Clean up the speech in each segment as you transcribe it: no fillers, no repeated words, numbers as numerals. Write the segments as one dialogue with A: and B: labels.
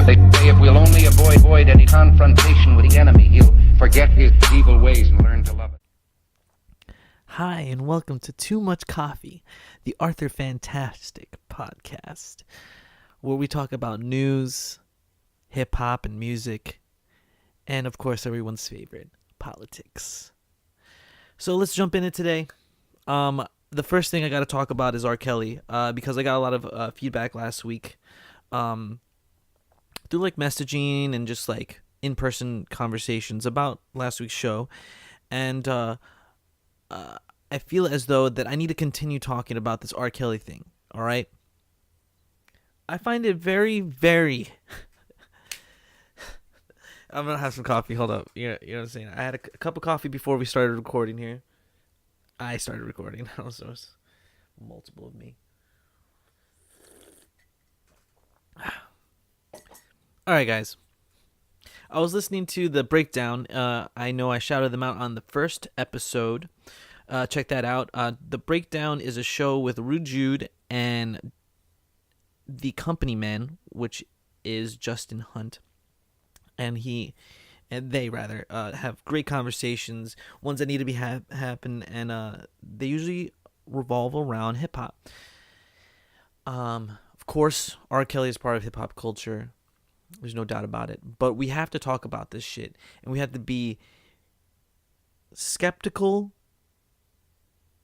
A: They say if we'll only avoid any confrontation with the enemy, he'll forget his evil ways and learn to love it.
B: Hi, and welcome to Too Much Coffee, the Arthur Fantastic podcast, where we talk about news, hip-hop, and music, and, of course, everyone's favorite, politics. So let's jump into today. The first thing I got to talk about is R. Kelly, because I got a lot of feedback last week through, like, messaging and just, like, in-person conversations about last week's show, and I feel as though that I need to continue talking about this R. Kelly thing, all right? I find it very, very... I'm going to have some coffee. Hold up. You know what I'm saying? I had a cup of coffee before we started recording here. I started recording. So it's multiple of me. All right, guys. I was listening to the breakdown. I know I shouted them out on the first episode. Check that out. The breakdown is a show with Rude Jude and the company man, which is Justin Hunt. And they have great conversations, ones that need to be happen, and they usually revolve around hip hop. Of course, R. Kelly is part of hip hop culture. There's no doubt about it. But we have to talk about this shit, and we have to be skeptical,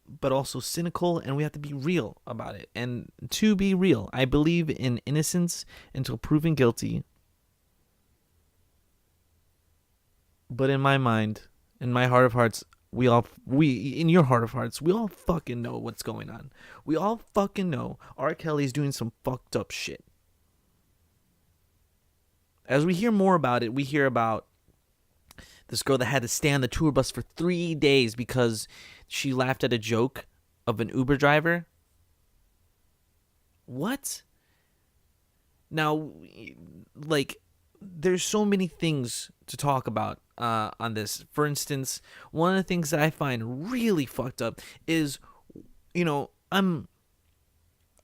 B: but also cynical, and we have to be real about it. And to be real, I believe in innocence until proven guilty. But in my mind, in my heart of hearts, in your heart of hearts, we all fucking know what's going on. We all fucking know R. Kelly's doing some fucked up shit. As we hear more about it, we hear about this girl that had to stay on the tour bus for 3 days because she laughed at a joke of an Uber driver. What? Now, like, there's so many things to talk about on this. For instance, one of the things that I find really fucked up is, I'm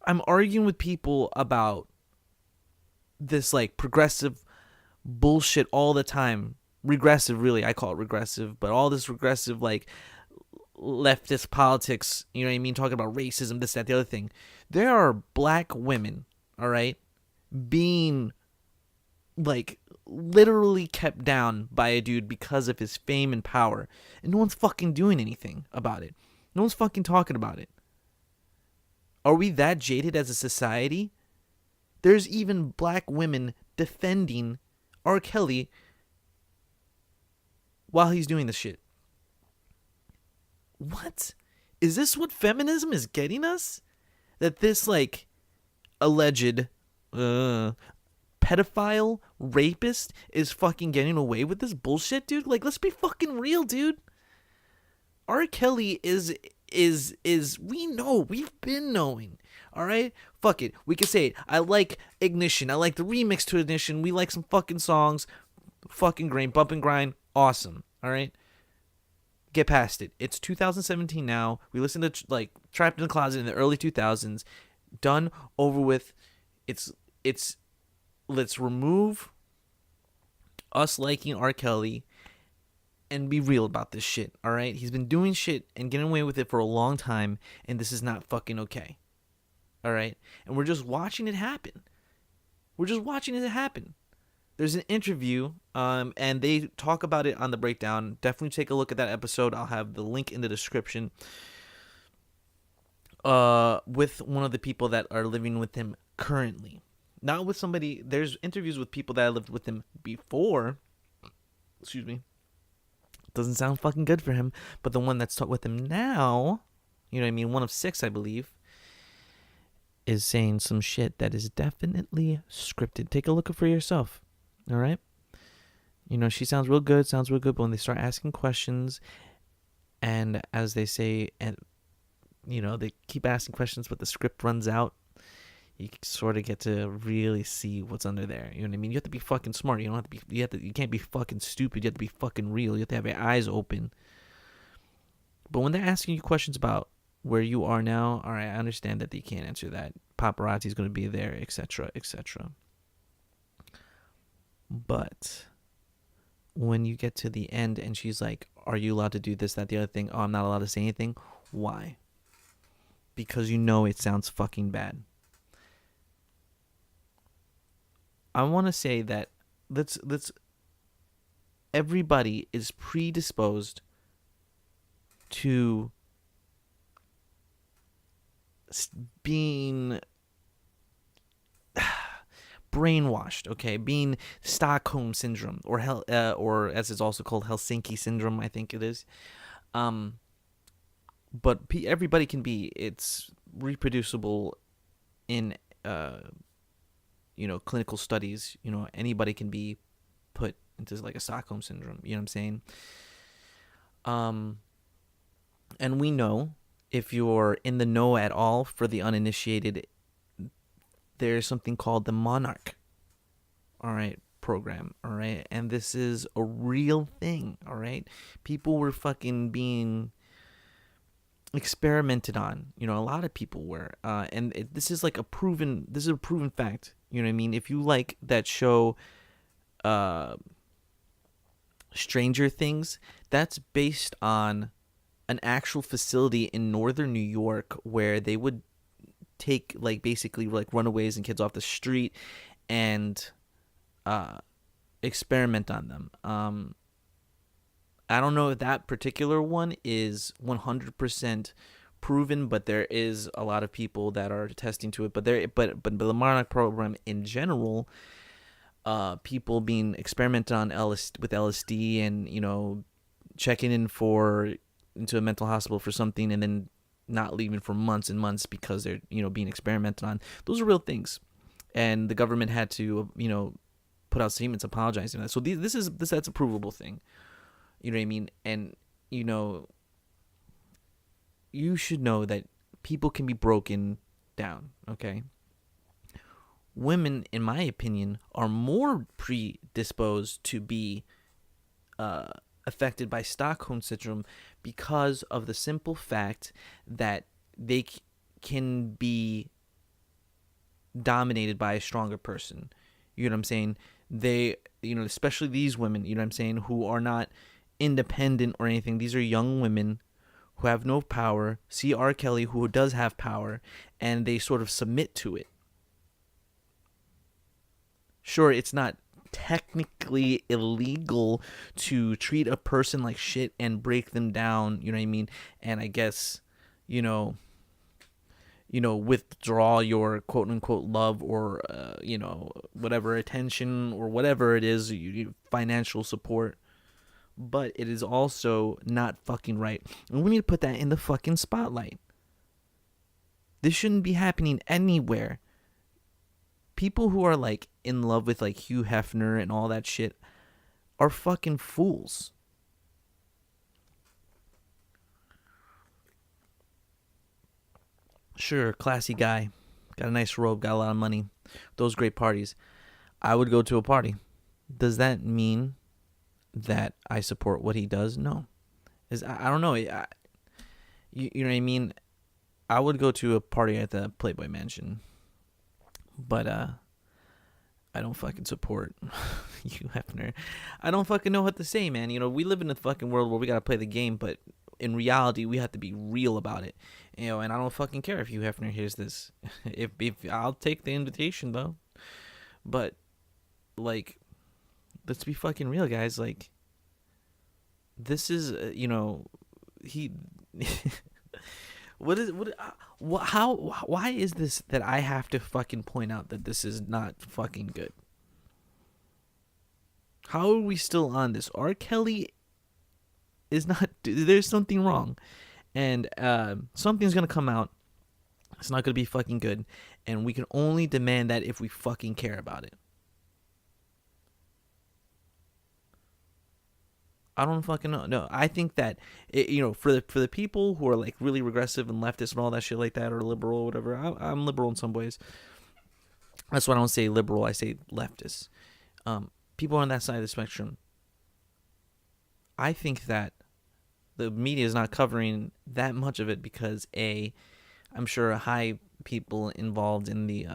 B: arguing with people about this, like, progressive bullshit all the time. Regressive, really. I call it regressive, but all this regressive, like, leftist politics, you know what I mean? Talking about racism, this, that, the other thing. There are black women, all right, being, like, literally kept down by a dude because of his fame and power, and no one's fucking doing anything about it. No one's fucking talking about it. Are we that jaded as a society? There's even black women defending R. Kelly while he's doing this shit. What? Is this what feminism is getting us? That this, like, alleged pedophile rapist is fucking getting away with this bullshit, dude? Like, let's be fucking real, dude. R. Kelly is we know, we've been knowing, all right? Fuck it, we can say it. I like Ignition. I like the remix to Ignition. We like some fucking songs. Fucking great, bump and grind, awesome, all right? Get past it. It's 2017 now. We listen to, like, Trapped in the Closet in the early 2000s. Done, over with. It's let's remove us liking R. Kelly and be real about this shit, all right? He's been doing shit and getting away with it for a long time, and this is not fucking okay, all right? And we're just watching it happen. There's an interview, and they talk about it on the breakdown. Definitely take a look at that episode. I'll have the link in the description. With one of the people that are living with him currently. Not with somebody. There's interviews with people that lived with him before. Excuse me. Doesn't sound fucking good for him. But the one that's with him now, you know what I mean? One of 6, I believe, is saying some shit that is definitely scripted. Take a look for yourself. All right? She sounds real good. But when they start asking questions, and as they say, and they keep asking questions, but the script runs out, you sort of get to really see what's under there. You know what I mean? You have to be fucking smart. You don't have to be. You can't be fucking stupid. You have to be fucking real. You have to have your eyes open. But when they're asking you questions about where you are now, all right, I understand that they can't answer that. Paparazzi's going to be there, etc., etc. But when you get to the end and she's like, are you allowed to do this, that, the other thing? Oh, I'm not allowed to say anything. Why? Because you know it sounds fucking bad. I want to say that let's everybody is predisposed to being brainwashed, okay, being Stockholm syndrome, or as it's also called, Helsinki syndrome, I think it is. But everybody can be. It's reproducible in clinical studies. Anybody can be put into like a Stockholm syndrome. You know what I'm saying? And we know, if you're in the know at all, for the uninitiated, there's something called the Monarch, all right, program, all right? And this is a real thing, all right? People were fucking being experimented on, a lot of people were, and this is a proven fact, you know what I mean? If you like that show, Stranger Things, that's based on an actual facility in northern New York where they would take basically runaways and kids off the street and experiment on them. I don't know if that particular one is 100% proven, but there is a lot of people that are testing to it. But the Monarch program in general, people being experimented on with LSD, and checking into a mental hospital for something, and then not leaving for months and months because they're being experimented on. Those are real things, and the government had to put out statements apologizing for that. So that's a provable thing. You know what I mean? And you should know that people can be broken down. Okay. Women, in my opinion, are more predisposed to be affected by Stockholm syndrome because of the simple fact that they can be dominated by a stronger person. You know what I'm saying? They, especially these women, you know what I'm saying, who are not independent or anything. These are young women who have no power, see R. Kelly, who does have power, and they sort of submit to it. Sure, it's not technically illegal to treat a person like shit and break them down, you know what I mean? And I guess, withdraw your quote unquote love or, whatever attention or whatever it is, financial support. But it is also not fucking right. And we need to put that in the fucking spotlight. This shouldn't be happening anywhere. People who are in love with Hugh Hefner and all that shit are fucking fools. Sure, classy guy, got a nice robe, got a lot of money, those great parties. I would go to a party. Does that mean that I support what he does? No. I don't know. You know what I mean? I would go to a party at the Playboy Mansion. But I don't fucking support Hugh Hefner. I don't fucking know what to say, man. We live in a fucking world where we gotta play the game, but in reality, we have to be real about it. And I don't fucking care if Hugh Hefner hears this. if I'll take the invitation though. But let's be fucking real, guys. This is he. Why is this that I have to fucking point out that this is not fucking good? How are we still on this? R. Kelly is not, there's something wrong, and something's gonna come out. It's not gonna be fucking good, and we can only demand that if we fucking care about it. I don't fucking know. No, I think that for the people who are really regressive and leftist and all that shit like that, or liberal or whatever. I'm liberal in some ways. That's why I don't say liberal. I say leftist. People on that side of the spectrum. I think that the media is not covering that much of it because I'm sure high people involved in the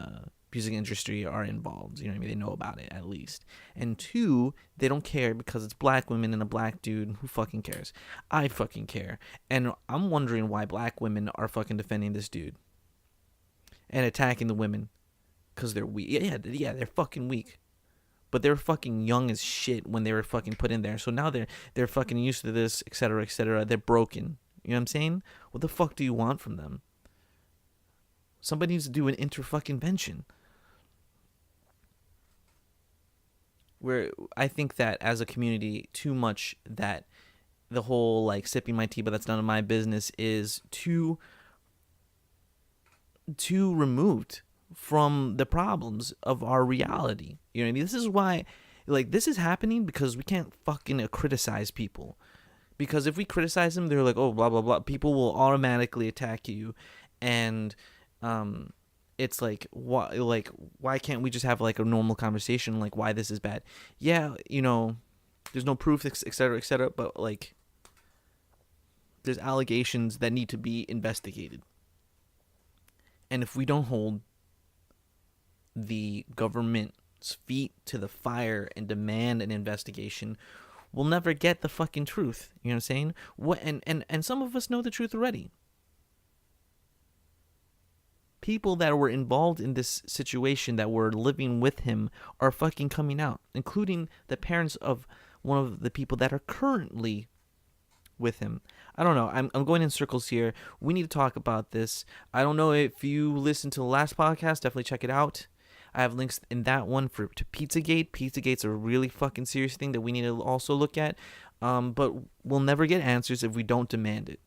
B: music industry are involved. You know what I mean? They know about it at least. And two, they don't care because it's black women and a black dude. Who fucking cares? I fucking care. And I'm wondering why black women are fucking defending this dude and attacking the women because they're weak. Yeah, they're fucking weak. But they were fucking young as shit when they were fucking put in there. So now they're fucking used to this, etc., etc. They're broken. You know what I'm saying? What the fuck do you want from them? Somebody needs to do an inter-fucking-vention. Where I think that as a community, too much that the whole like sipping my tea, but that's none of my business is too removed from the problems of our reality. You know what I mean? This is why, like, this is happening because we can't fucking criticize people. Because if we criticize them, they're like, oh, blah, blah, blah. People will automatically attack you. And it's like, why can't we just have, like, a normal conversation, like, why this is bad? Yeah, you know, there's no proof, et cetera, but, like, there's allegations that need to be investigated. And if we don't hold the government's feet to the fire and demand an investigation, we'll never get the fucking truth. You know what I'm saying? And some of us know the truth already. People that were involved in this situation that were living with him are fucking coming out, including the parents of one of the people that are currently with him. I don't know. I'm going in circles here. We need to talk about this. I don't know if you listened to the last podcast. Definitely check it out. I have links in that one to Pizzagate. Pizzagate's a really fucking serious thing that we need to also look at. But we'll never get answers if we don't demand it.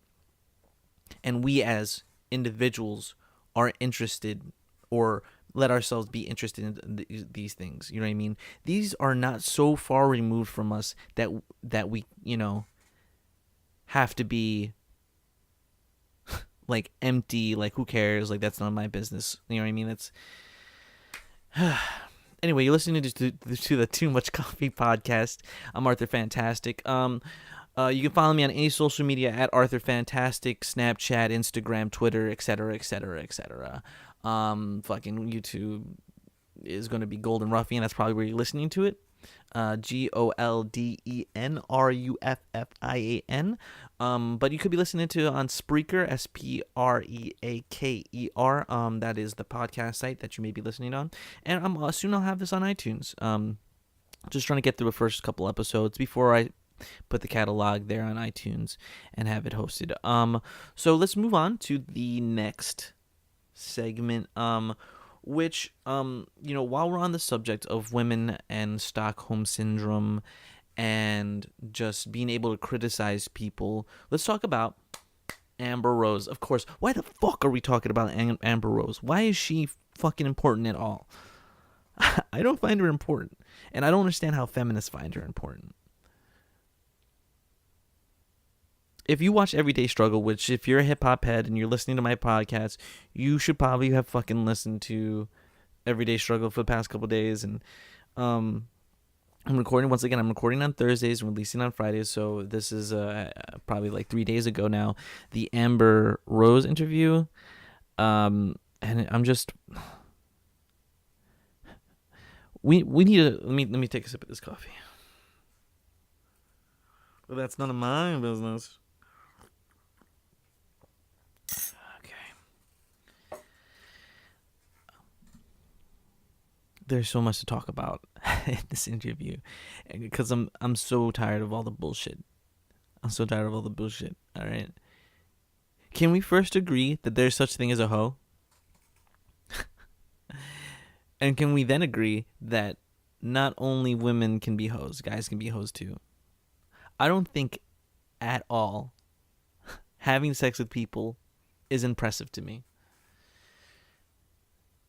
B: And we as individuals are interested or let ourselves be interested in these things. You know what I mean? These are not so far removed from us that we, you know, have to be like empty, like who cares? Like that's none of my business. You know what I mean? That's anyway, you're listening to the Too Much Coffee podcast. I'm Arthur Fantastic. You can follow me on any social media at Arthur Fantastic, Snapchat, Instagram, Twitter, etc., etc., etc. Fucking YouTube is going to be Golden Ruffian. That's probably where you're listening to it. GOLDENRUFFIAN. But you could be listening to it on Spreaker, SPREAKER. That is the podcast site that you may be listening on. And soon I'll have this on iTunes. Just trying to get through the first couple episodes before I put the catalog there on iTunes and have it hosted. So let's move on to the next segment. Which, you know, while we're on the subject of women and Stockholm Syndrome and just being able to criticize people, let's talk about Amber Rose. Of course, why the fuck are we talking about Amber Rose? Why is she fucking important at all? I don't find her important, and I don't understand how feminists find her important. If you watch Everyday Struggle, which if you're a hip-hop head and you're listening to my podcast, you should probably have fucking listened to Everyday Struggle for the past couple days. And I'm recording, once again, I'm recording on Thursdays and releasing on Fridays. So this is probably like 3 days ago now, the Amber Rose interview. And I'm just... We need to... Let me take a sip of this coffee. Well, that's none of my business. There's so much to talk about in this interview because I'm so tired of all the bullshit. I'm so tired of all the bullshit. All right. Can we first agree that there's such thing as a hoe? And can we then agree that not only women can be hoes, guys can be hoes too? I don't think at all having sex with people is impressive to me.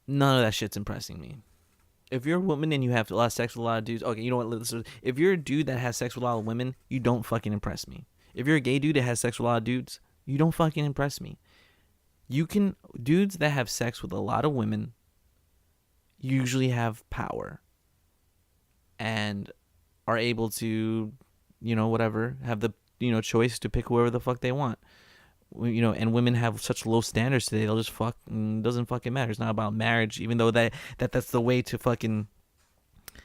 B: None of that shit's impressing me. If you're a woman and you have a lot of sex with a lot of dudes, okay, you know what? If you're a dude that has sex with a lot of women, you don't fucking impress me. If you're a gay dude that has sex with a lot of dudes, you don't fucking impress me. Dudes that have sex with a lot of women usually have power and are able to, you know, whatever, have the, you know, choice to pick whoever the fuck they want. And women have such low standards today. They'll just fuck. Doesn't fucking matter. It's not about marriage, even though that's the way to fucking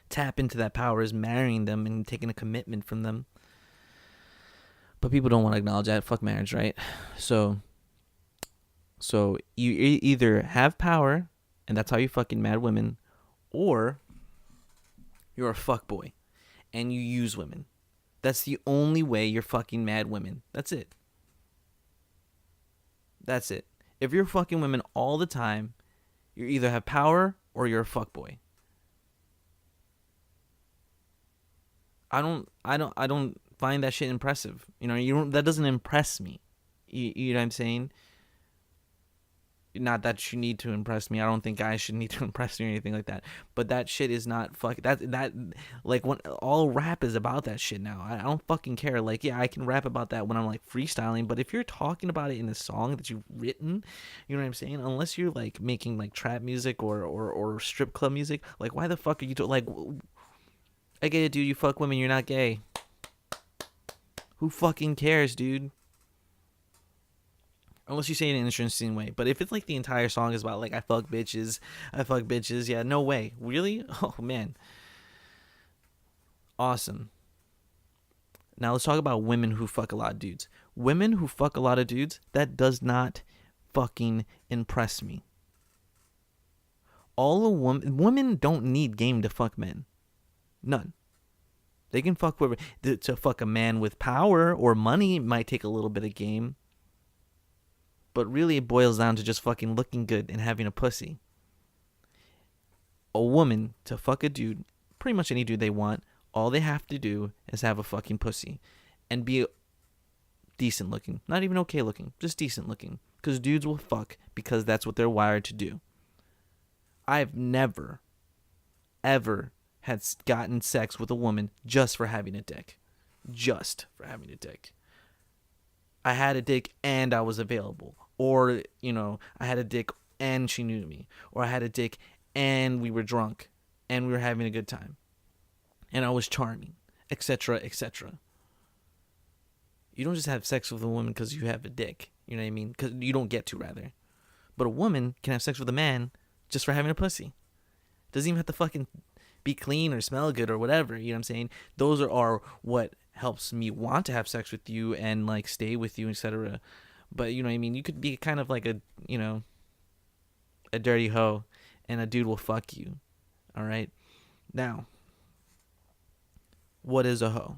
B: tap into that power, is marrying them and taking a commitment from them. But people don't want to acknowledge that. Fuck marriage, right? So you either have power, and that's how you fucking mad women, or you're a fuckboy, and you use women. That's the only way you're fucking mad women. That's it. That's it. If you're fucking women all the time, you either have power or you're a fuckboy. I don't find that shit impressive. That doesn't impress me. You know what I'm saying? Not that you need to impress me. I don't think guys should need to impress me or anything like that. But that shit is not that like when all rap is about that shit now. I don't fucking care. Like, yeah, I can rap about that when I'm like freestyling, but if you're talking about it in a song that you've written, you know what I'm saying? Unless you're like making like trap music or strip club music, like why the fuck are you like? I get it, dude. You fuck women. You're not gay. Who fucking cares, dude? Unless you say it in an interesting way. But if it's like the entire song is about like I fuck bitches, yeah, no way. Really? Oh man. Awesome. Now let's talk about women who fuck a lot of dudes. Women who fuck a lot of dudes, that does not fucking impress me. Women don't need game to fuck men. None. They can fuck whoever. To fuck a man with power or money might take a little bit of game. But really it boils down to just fucking looking good and having a pussy. A woman to fuck a dude, pretty much any dude they want, all they have to do is have a fucking pussy. And be decent looking. Not even okay looking. Just decent looking. Because dudes will fuck because that's what they're wired to do. I've never, ever had gotten sex with a woman just for having a dick. Just for having a dick. I had a dick and I was available. Or, I had a dick and she knew me. Or I had a dick and we were drunk and we were having a good time. And I was charming, etc., etc. You don't just have sex with a woman because you have a dick. You know what I mean? Because you don't get to, rather. But a woman can have sex with a man just for having a pussy. Doesn't even have to fucking be clean or smell good or whatever. You know what I'm saying? Those are what helps me want to have sex with you and like stay with you, etc. But you know what I mean? You could be kind of like a dirty hoe and a dude will fuck you. All right? Now, what is a hoe?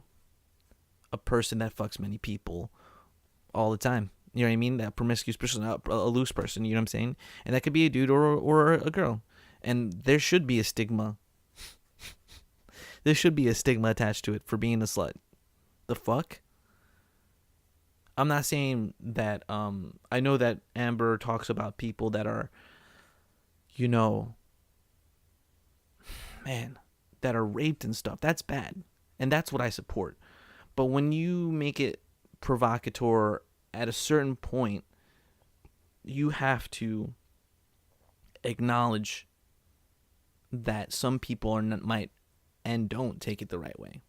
B: A person that fucks many people all the time. You know what I mean? That promiscuous person, a loose person, you know what I'm saying? And that could be a dude or a girl. And there should be a stigma. There should be a stigma attached to it for being a slut. The fuck? I'm not saying that, I know that Amber talks about people that are, that are raped and stuff. That's bad. And that's what I support. But when you make it provocateur at a certain point, you have to acknowledge that some people might and don't take it the right way.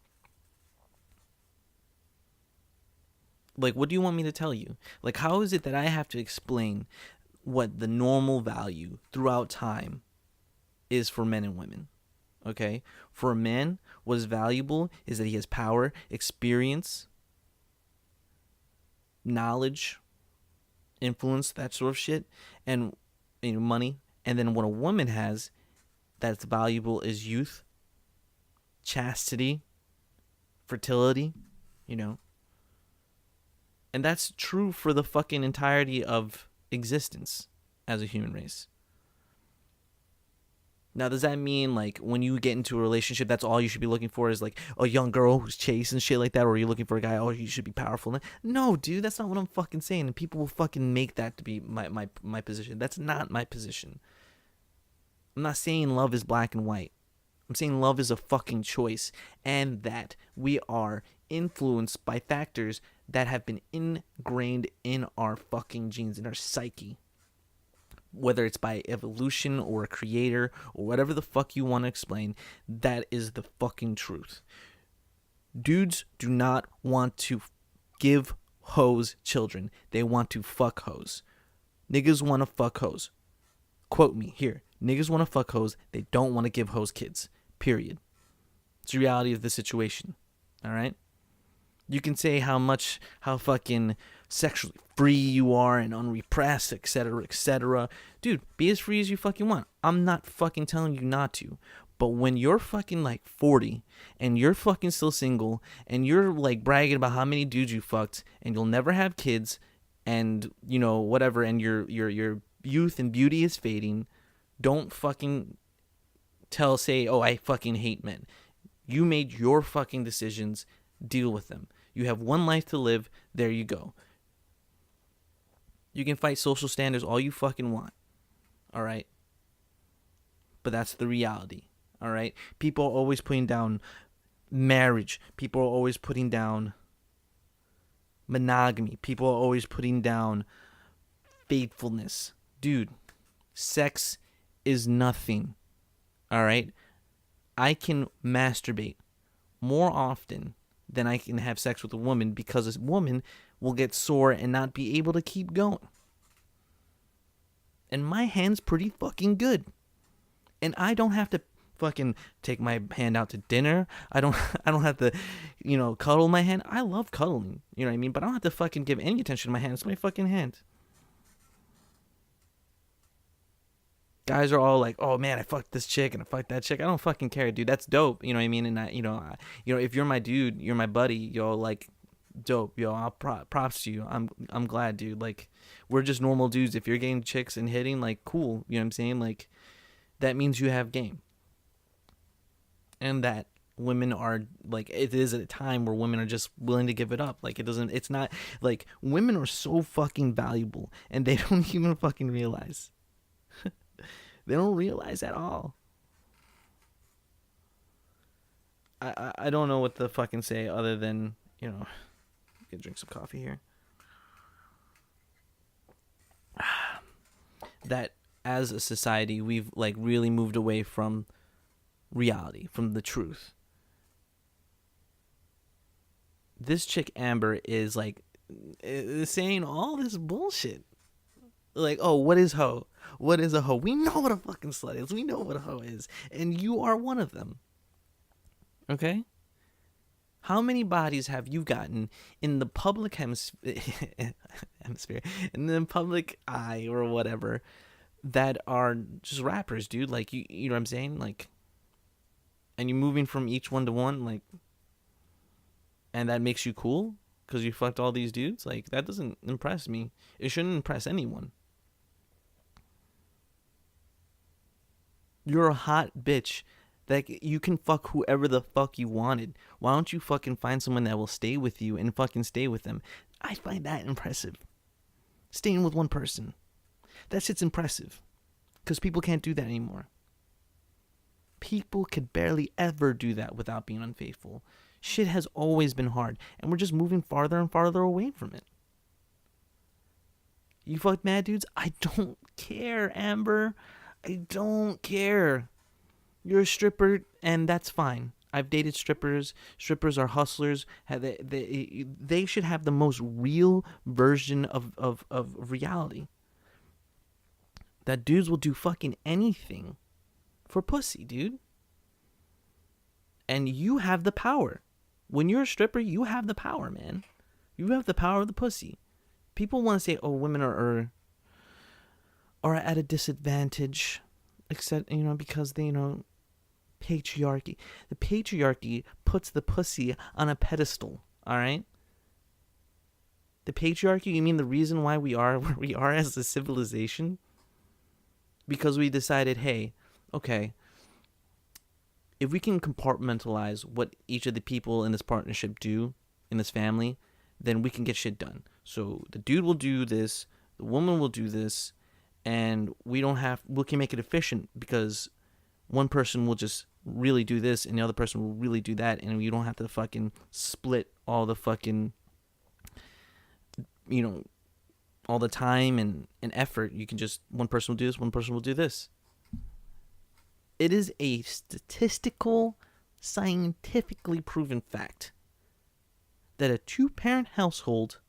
B: Like, what do you want me to tell you? Like, how is it that I have to explain what the normal value throughout time is for men and women? Okay? For a man, what is valuable is that he has power, experience, knowledge, influence, that sort of shit, and money. And then what a woman has that's valuable is youth, chastity, fertility, And that's true for the fucking entirety of existence as a human race. Now, does that mean, like, when you get into a relationship, that's all you should be looking for is, like, a young girl who's chaste and shit like that? Or are you looking for a guy, you should be powerful? No, dude, that's not what I'm fucking saying. And people will fucking make that to be my position. That's not my position. I'm not saying love is black and white. I'm saying love is a fucking choice. And that we are influenced by factors that have been ingrained in our fucking genes, in our psyche. Whether it's by evolution or a creator or whatever the fuck you want to explain, that is the fucking truth. Dudes do not want to give hoes children. They want to fuck hoes. Niggas want to fuck hoes. Quote me here. Niggas want to fuck hoes. They don't want to give hoes kids. Period. It's the reality of the situation. All right? You can say how fucking sexually free you are and unrepressed, etc., etc. Dude, be as free as you fucking want. I'm not fucking telling you not to. But when you're fucking like 40 and you're fucking still single and you're like bragging about how many dudes you fucked and you'll never have kids and, you know, whatever, and your youth and beauty is fading, don't fucking say, oh, I fucking hate men. You made your fucking decisions. Deal with them. You have one life to live. There you go. You can fight social standards all you fucking want. All right? But that's the reality. All right? People are always putting down marriage. People are always putting down monogamy. People are always putting down faithfulness. Dude, sex is nothing. All right? I can masturbate more often than I can have sex with a woman because a woman will get sore and not be able to keep going. And my hand's pretty fucking good. And I don't have to fucking take my hand out to dinner. I don't have to, you know, cuddle my hand. I love cuddling, you know what I mean? But I don't have to fucking give any attention to my hand. It's my fucking hand. Guys are all like, "Oh man, I fucked this chick and I fucked that chick." I don't fucking care, dude. That's dope. You know what I mean? And if you're my dude, you're my buddy. Yo, like, dope. Yo, I'll props to you. I'm glad, dude. Like, we're just normal dudes. If you're getting chicks and hitting, like, cool. You know what I'm saying? Like, that means you have game. And that women are like, it is at a time where women are just willing to give it up. Like, it's not like women are so fucking valuable and they don't even fucking realize. They don't realize at all. I don't know what to fucking say other than, you know, get drink some coffee here. That as a society, we've like really moved away from reality, from the truth. This chick Amber is like saying all this bullshit. Like, oh, what is hoe? What is a hoe? We know what a fucking slut is. We know what a hoe is. And you are one of them. Okay? How many bodies have you gotten in the public hemisphere, in the public eye or whatever, that are just rappers, dude? Like, you know what I'm saying? Like, and you're moving from each one to one, like, and that makes you cool because you fucked all these dudes? Like, that doesn't impress me. It shouldn't impress anyone. You're a hot bitch that you can fuck whoever the fuck you wanted. Why don't you fucking find someone that will stay with you and fucking stay with them? I find that impressive. Staying with one person. That shit's impressive. Because people can't do that anymore. People could barely ever do that without being unfaithful. Shit has always been hard. And we're just moving farther and farther away from it. You fucked mad dudes? I don't care, Amber. I don't care. You're a stripper, and that's fine. I've dated strippers. Strippers are hustlers. They should have the most real version of reality. That dudes will do fucking anything for pussy, dude. And you have the power. When you're a stripper, you have the power, man. You have the power of the pussy. People want to say, oh, women are at a disadvantage, except, you know, because they, you know, patriarchy. The patriarchy puts the pussy on a pedestal, all right? The patriarchy, you mean the reason why we are where we are as a civilization? Because we decided, hey, okay, if we can compartmentalize what each of the people in this partnership do, in this family, then we can get shit done. So the dude will do this, the woman will do this, and we can make it efficient because one person will just really do this and the other person will really do that, and you don't have to fucking split all the fucking, you know, all the time and effort. You can just, one person will do this, one person will do this. It is a statistical, scientifically proven fact that a two-parent household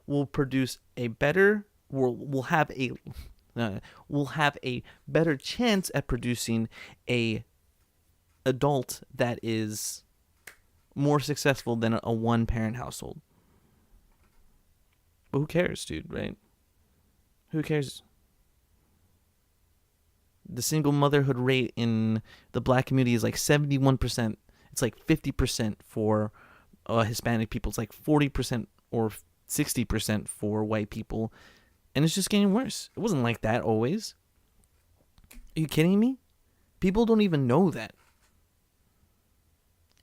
B: will produce a better, will have a better chance at producing a adult that is more successful than a one parent household. But who cares, dude, right? Who cares? The single motherhood rate in the black community is like 71%. It's like 50% for Hispanic people. It's like 40% or 60% for white people. And it's just getting worse. It wasn't like that always. Are you kidding me? People don't even know that.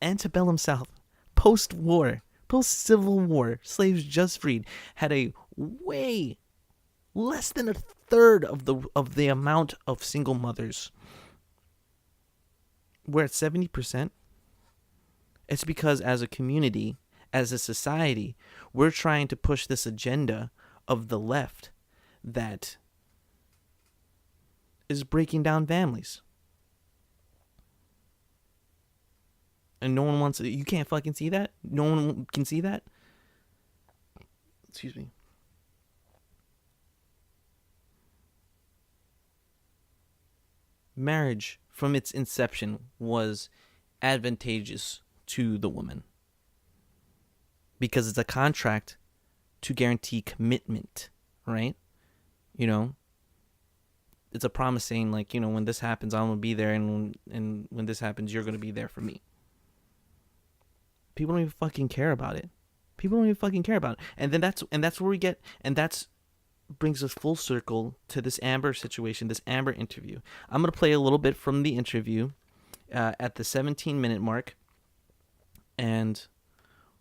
B: Antebellum South, post-war, post-Civil War, slaves just freed, had a way less than a third of the amount of single mothers. We're at 70%. It's because as a community, as a society, we're trying to push this agenda of the left that is breaking down families. And no one wants to, you can't fucking see that? No one can see that? Excuse me. Marriage, from its inception, was advantageous to the woman because it's a contract to guarantee commitment, right? You know, it's a promise saying, like, you know, when this happens, I'm gonna be there, and when this happens, you're gonna be there for me. People don't even fucking care about it. People don't even fucking care about it. And then that's where we get, and that's brings us full circle to this Amber situation, this Amber interview. I'm going to play a little bit from the interview at the 17-minute mark, and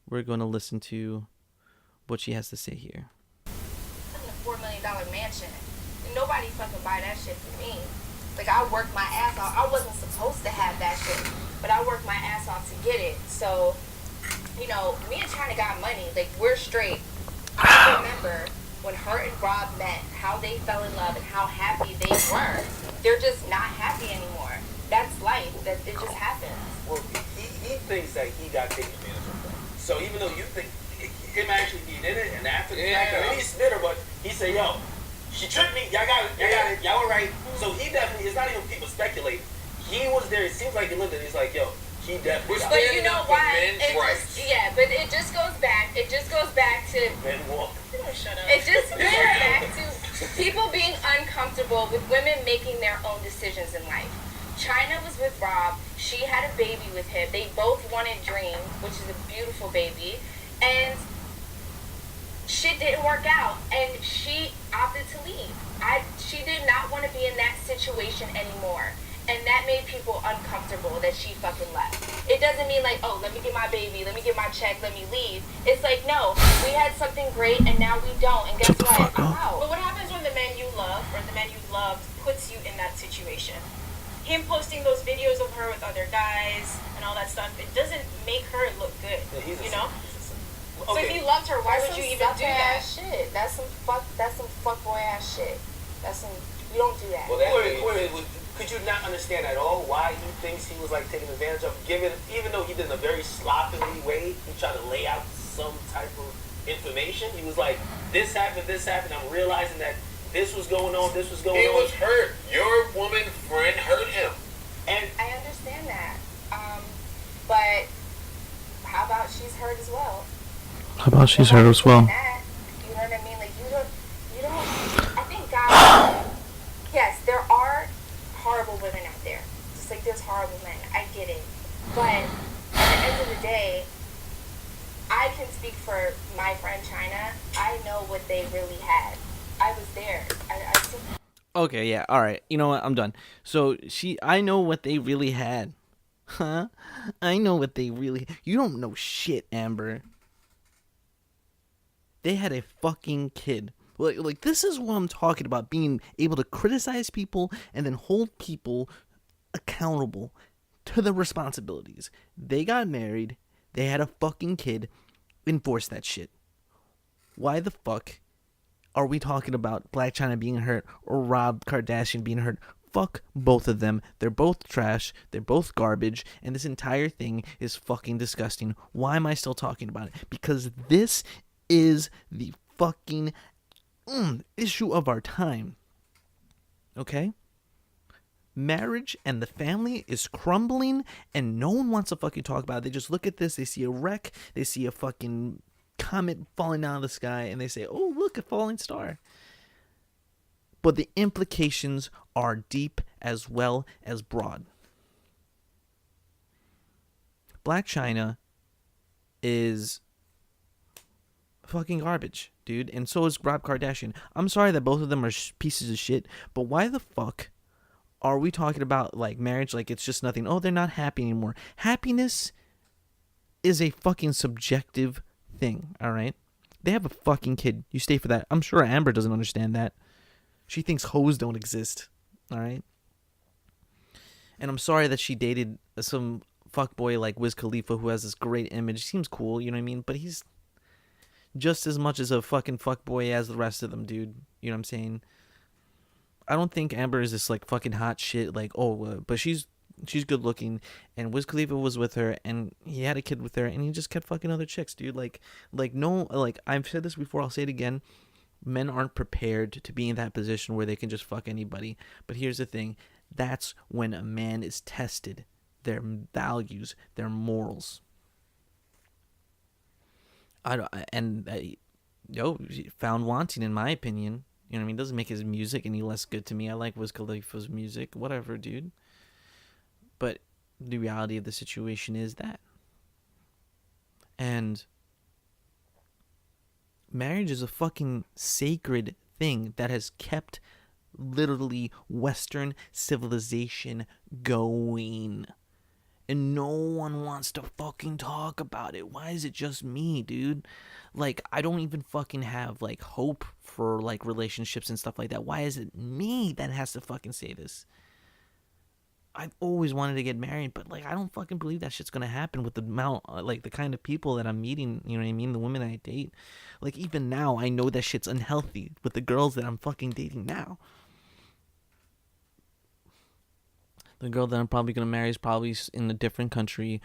B: we're going to listen to what she has to say here.
C: In a $4 million mansion. Nobody fucking buy that shit for me. Like, I worked my ass off. I wasn't supposed to have that shit, but I worked my ass off to get it. So, you know, me and China got money. Like, we're straight. I remember when her and Rob met, how they fell in love and how happy they were. They're just not happy anymore. That's life. That it just happens.
D: Well, he thinks that he got taken advantage of. So even though you think him actually he did it, and after the fact, I mean, he's bitter, but he said, "Yo, she tricked me. Y'all got it. Y'all were right." So he definitely. It's not even people speculate. He was there. It seems like he lived it. He's like, "Yo." He definitely.
C: But you know why? But it just goes back. It just goes back to.
D: Shut up.
C: It just goes back to people being uncomfortable with women making their own decisions in life. China was with Rob. She had a baby with him. They both wanted Dream, which is a beautiful baby, and shit didn't work out. And she opted to leave. She did not want to be in that situation anymore. And that made people uncomfortable that she fucking left. It doesn't mean like, oh, let me get my baby, let me get my check, let me leave. It's like, no, we had something great and now we don't. And guess what? I'm out.
E: But what happens when the man you love or the man you loved puts you in that situation? Him posting those videos of her with other guys and all that stuff, it doesn't make her look good.
D: Yeah,
E: you know?
D: Okay.
E: So if you loved her, why would you even do that?
C: Shit. That's some fuckboy ass shit. You don't do that.
D: Well, wait, could you not understand at all why he thinks he was like taken advantage of? Even though he did in a very sloppily way, he tried to lay out some type of information. He was like, this happened. I'm realizing that this was going on. He was hurt. Your woman friend hurt him. And
C: I understand that. But how about she's hurt as well?
B: How about she's hurt as well?
C: You know what I mean? Like, you don't, I think God, yes, there are horrible women out there. Just like there's horrible men. I get it. But at the end of the day, I can speak for my friend China. I know what they really had. I was there.
B: Okay, yeah, all right. You know what? I'm done. So I know what they really had. Huh? I know what they really. You don't know shit, Amber. They had a fucking kid. Like this is what I'm talking about, being able to criticize people and then hold people accountable to the responsibilities. They got married, they had a fucking kid, enforce that shit. Why the fuck are we talking about Blac Chyna being hurt or Rob Kardashian being hurt? Fuck both of them. They're both trash. They're both garbage. And this entire thing is fucking disgusting. Why am I still talking about it? Because this is the fucking issue of our time. Okay? Marriage and the family is crumbling, and no one wants to fucking talk about it. They just look at this, they see a wreck, they see a fucking comet falling out of the sky, and they say, oh, look, a falling star. But the implications are deep as well as broad. Black China is fucking garbage, dude, and so is Rob Kardashian. I'm sorry that both of them are pieces of shit, but why the fuck are we talking about like marriage like it's just nothing? Oh, they're not happy anymore. Happiness is a fucking subjective thing, all right? They have a fucking kid. You stay for that. I'm sure Amber doesn't understand that. She thinks hoes don't exist, all right? And I'm sorry that she dated some fuckboy like Wiz Khalifa who has this great image. Seems cool, you know what I mean? But he's just as much as a fucking fuckboy as the rest of them, dude. You know what I'm saying? I don't think Amber is this like fucking hot shit, like, but she's good looking, and Wiz Khalifa was with her, and he had a kid with her, and he just kept fucking other chicks, dude. Like no, like I've said this before, I'll say it again. Men aren't prepared to be in that position where they can just fuck anybody. But here's the thing: that's when a man is tested, their values, their morals. Found wanting, in my opinion. You know what I mean? Doesn't make his music any less good to me. I like Wiz Khalifa's music, whatever, dude. But the reality of the situation is that. And marriage is a fucking sacred thing that has kept literally Western civilization going. And no one wants to fucking talk about it. Why is it just me, dude? Like, I don't even fucking have, like, hope for, like, relationships and stuff like that. Why is it me that has to fucking say this? I've always wanted to get married, but, like, I don't fucking believe that shit's gonna happen with the amount, like, the kind of people that I'm meeting, you know what I mean? The women I date. Like, even now, I know that shit's unhealthy with the girls that I'm fucking dating now. The girl that I'm probably going to marry is probably in a different country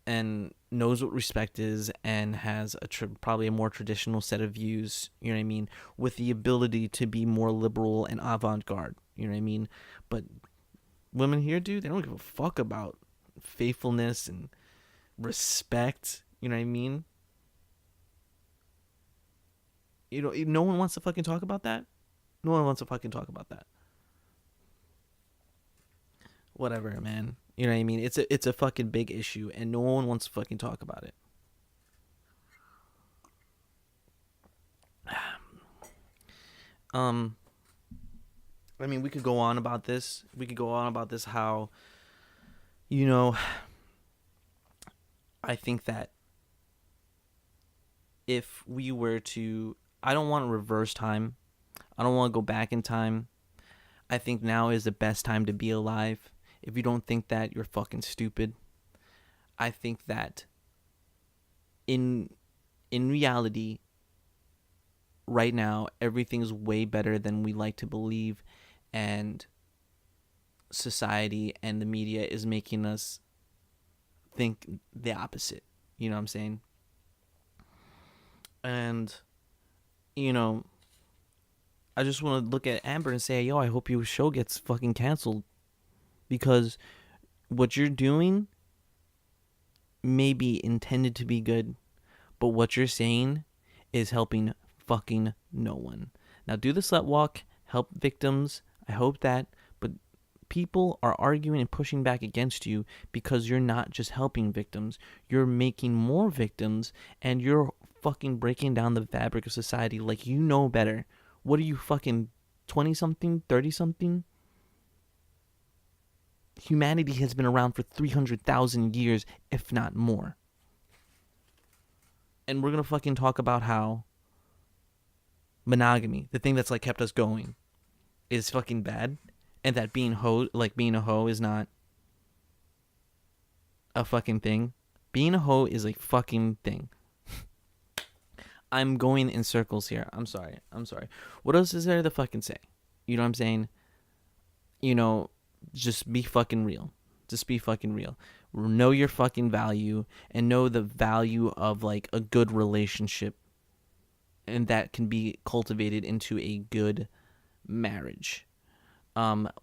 B: and knows what respect is and has probably a more traditional set of views, you know what I mean, with the ability to be more liberal and avant-garde, you know what I mean? But women here, dude, they don't give a fuck about faithfulness and respect, you know what I mean? You know, no one wants to fucking talk about that. No one wants to fucking talk about that. Whatever, man. You know what I mean? It's a fucking big issue, and no one wants to fucking talk about it. I mean, we could go on about this. We could go on about this how, you know, I think that if we were to, I don't want to reverse time. I don't want to go back in time. I think now is the best time to be alive. If you don't think that, you're fucking stupid. I think that in reality, right now, everything's way better than we like to believe, and society and the media is making us think the opposite. You know what I'm saying? And, you know, I just want to look at Amber and say, yo, I hope your show gets fucking canceled. Because what you're doing may be intended to be good, but what you're saying is helping fucking no one. Now, do the slut walk, help victims. I hope that. But people are arguing and pushing back against you because you're not just helping victims. You're making more victims, and you're fucking breaking down the fabric of society like you know better. What are you, fucking 20-something, 30-something? Humanity has been around for 300,000 years, if not more. And we're going to fucking talk about how monogamy, the thing that's like kept us going, is fucking bad. And that being a hoe is not a fucking thing. Being a hoe is a fucking thing. I'm going in circles here. I'm sorry. What else is there to fucking say? You know what I'm saying? You know, just be fucking real. Just be fucking real. Know your fucking value and know the value of like a good relationship and that can be cultivated into a good marriage.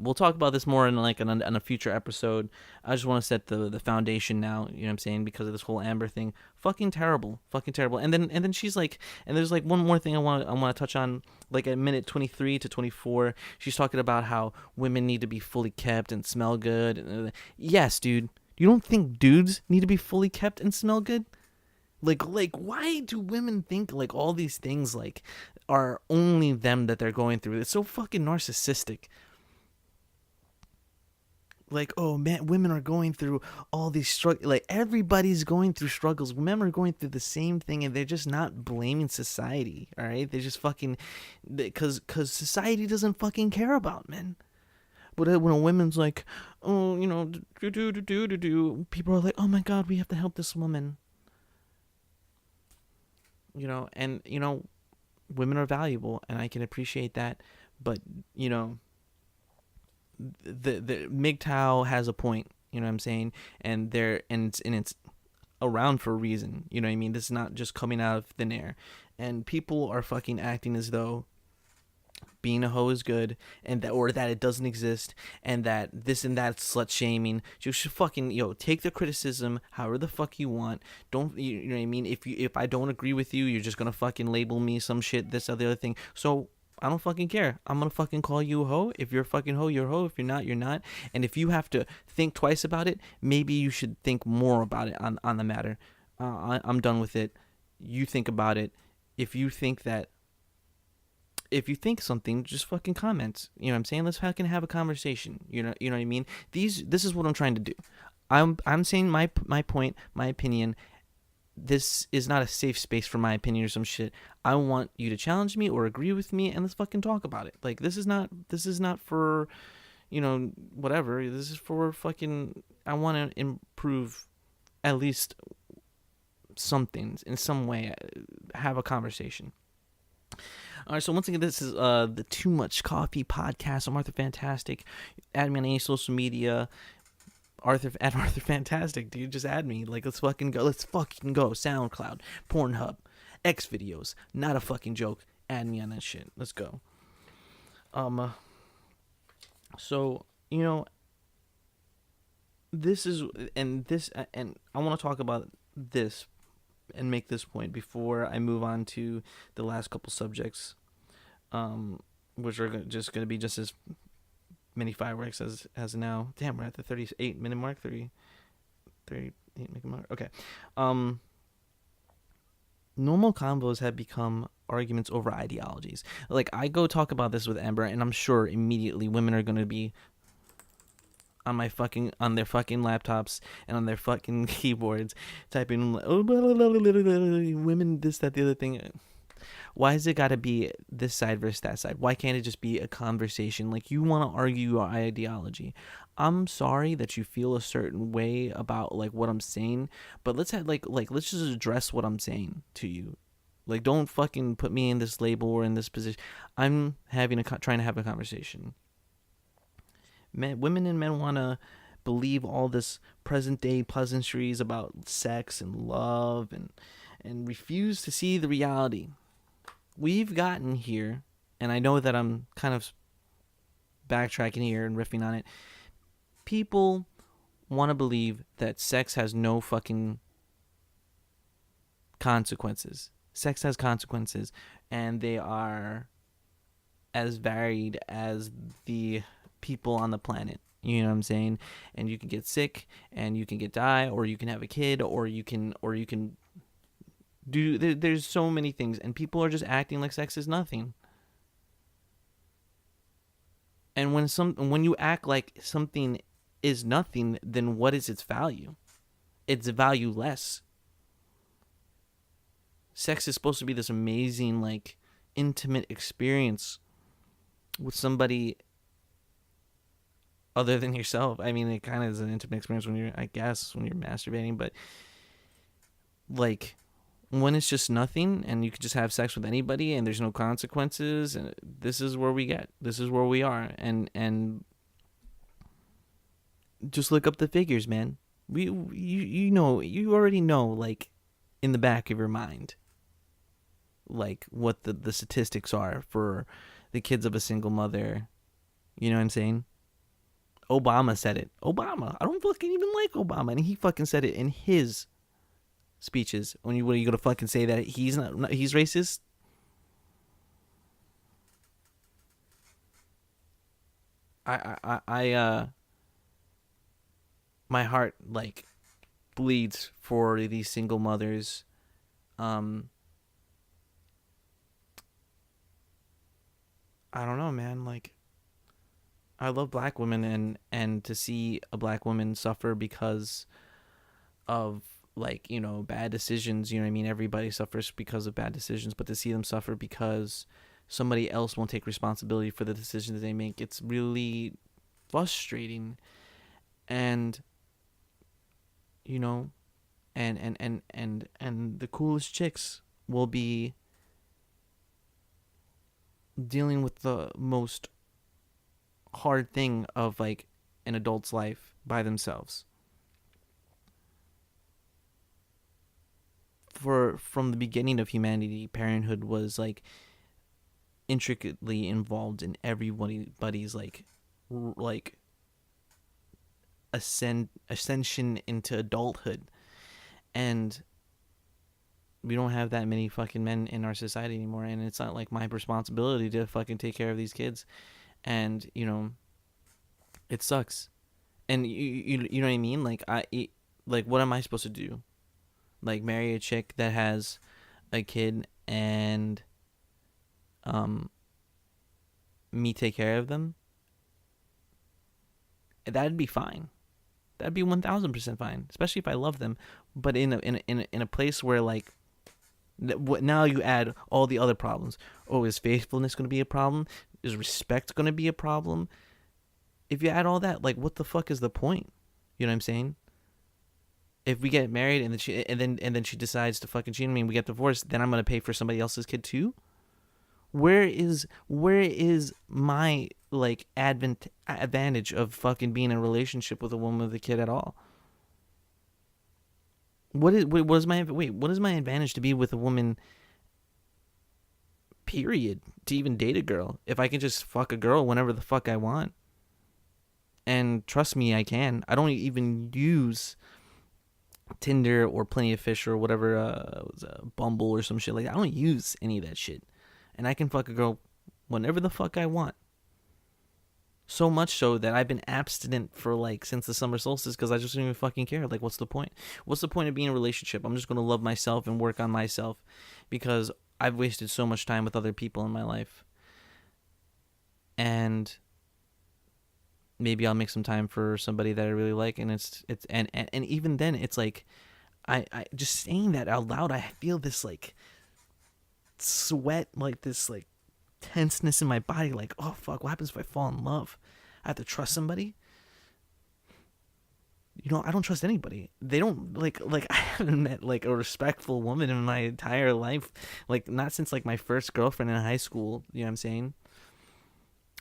B: We'll talk about this more in on a future episode. I just want to set the foundation now. You know what I'm saying? Because of this whole Amber thing, fucking terrible. And then she's like, and there's like one more thing I want to touch on. Like at minute 23 to 24, she's talking about how women need to be fully kept and smell good. Yes, dude. You don't think dudes need to be fully kept and smell good? Like why do women think like all these things like are only them that they're going through? It's so fucking narcissistic. Like, oh man, women are going through all these struggles. Like everybody's going through struggles. Women are going through the same thing, and they're just not blaming society. All right, they're just fucking because society doesn't fucking care about men. But when a woman's like, oh, you know, people are like, oh my god, we have to help this woman. You know, and you know, women are valuable, and I can appreciate that. But you know, the MGTOW has a point, you know what I'm saying, and it's around for a reason, you know what I mean. This is not just coming out of thin air, and people are fucking acting as though being a hoe is good, and that, or that it doesn't exist, and that this and that slut shaming. You should fucking take the criticism however the fuck you want. Don't you know what I mean? If I don't agree with you, you're just gonna fucking label me some shit, this or the other thing. So I don't fucking care. I'm gonna fucking call you a hoe. If you're a fucking hoe, you're a hoe. If you're not, you're not. And if you have to think twice about it, maybe you should think more about it on the matter. I'm done with it. You think about it. If you think something, just fucking comment. You know what I'm saying? Let's fucking have a conversation. You know what I mean? This is what I'm trying to do. I'm saying my point, my opinion. This is not a safe space for my opinion or some shit. I want you to challenge me or agree with me, and let's fucking talk about it. Like this is not for, whatever. This is for fucking. I want to improve, at least something in some way. Have a conversation. All right, so once again, this is the Too Much Coffee podcast. I'm Arthur Fantastic. Add me on any social media. Arthur Fantastic, dude. Just add me. Like, let's fucking go. SoundCloud, Pornhub, X videos. Not a fucking joke. Add me on that shit. Let's go. So this is and I want to talk about this and make this point before I move on to the last couple subjects, which are just going to be just as many fireworks as now. Damn, we're at the 38-minute mark. 38-minute mark. Okay. Normal convos have become arguments over ideologies. Like, I go talk about this with Amber, and I'm sure immediately women are going to be on their fucking laptops and on their fucking keyboards typing women, this, that, the other thing. Why has it got to be this side versus that side? Why can't it just be a conversation? Like, you want to argue your ideology. I'm sorry that you feel a certain way about like what I'm saying, but let's have let's just address what I'm saying to you. Like, don't fucking put me in this label or in this position. I'm trying to have a conversation. Women and men want to believe all this present day pleasantries about sex and love and refuse to see the reality. We've gotten here, and I know that I'm kind of backtracking here and riffing on it. People want to believe that sex has no fucking consequences. Sex has consequences, and they are as varied as the people on the planet. You know what I'm saying? And you can get sick, and you can die, or you can have a kid, or you can do. There's so many things, and people are just acting like sex is nothing. And when you act like something is nothing, then what is its value? It's valueless. Sex is supposed to be this amazing, like, intimate experience with somebody other than yourself. I mean, it kind of is an intimate experience when you're masturbating, but like, when it's just nothing and you can just have sex with anybody and there's no consequences, and this is where we are, and just look up the figures, man. You already know, like, in the back of your mind, like what the statistics are for the kids of a single mother. You know what I'm saying? Obama said it. Obama. I don't fucking even like Obama, and he fucking said it in his speeches. What are you gonna fucking say that he's not he's racist? I my heart like bleeds for these single mothers. Um, I don't know, man. Like, I love black women, and to see a black woman suffer because of, like, you know, bad decisions. You know what I mean? Everybody suffers because of bad decisions, but to see them suffer because somebody else won't take responsibility for the decisions they make, it's really frustrating. And you know, and the coolest chicks will be dealing with the most hard thing of, like, an adult's life by themselves. From the beginning of humanity, parenthood was, like, intricately involved in everybody's like ascension into adulthood. And we don't have that many fucking men in our society anymore, and it's not like my responsibility to fucking take care of these kids. And you know, it sucks. And you know what I mean? Like, what am I supposed to do? Like, marry a chick that has a kid and me take care of them? That'd be fine. That'd be 1000% fine, especially if I love them. But in a place where, like, now you add all the other problems. Oh, is faithfulness going to be a problem? Is respect going to be a problem? If you add all that, like, what the fuck is the point? You know what I'm saying? If we get married and then she decides to fucking cheat on me and we get divorced, then I'm going to pay for somebody else's kid too? Where is my, like, advantage of fucking being in a relationship with a woman with a kid at all? What is my advantage to be with a woman, period, to even date a girl, if I can just fuck a girl whenever the fuck I want? And trust me, I can. I don't even use Tinder or Plenty of Fish or whatever, Bumble or some shit like that. I don't use any of that shit. And I can fuck a girl whenever the fuck I want. So much so that I've been abstinent for, like, since the summer solstice, because I just don't even fucking care. Like, what's the point? What's the point of being in a relationship? I'm just going to love myself and work on myself, because I've wasted so much time with other people in my life. And maybe I'll make some time for somebody that I really like, and and even then, it's like, I just saying that out loud, I feel this, like, sweat, like, this, like, tenseness in my body, like, oh fuck, what happens if I fall in love? I have to trust somebody. You know, I don't trust anybody. They don't, like I haven't met, like, a respectful woman in my entire life, like, not since, like, my first girlfriend in high school. You know what I'm saying?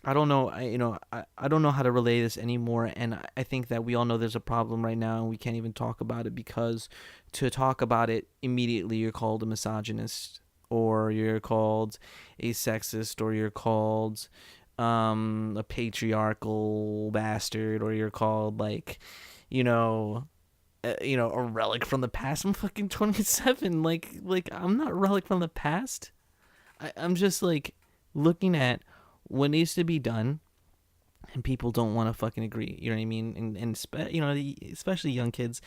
B: I don't know. I don't know how to relay this anymore, and I think that we all know there's a problem right now, and we can't even talk about it, because to talk about it immediately, you're called a misogynist, or you're called a sexist, or you're called a patriarchal bastard, or you're called, like, a relic from the past. I'm fucking 27. Like I'm not a relic from the past. I'm just, like, looking at what needs to be done, and people don't want to fucking agree. You know what I mean? And especially young kids.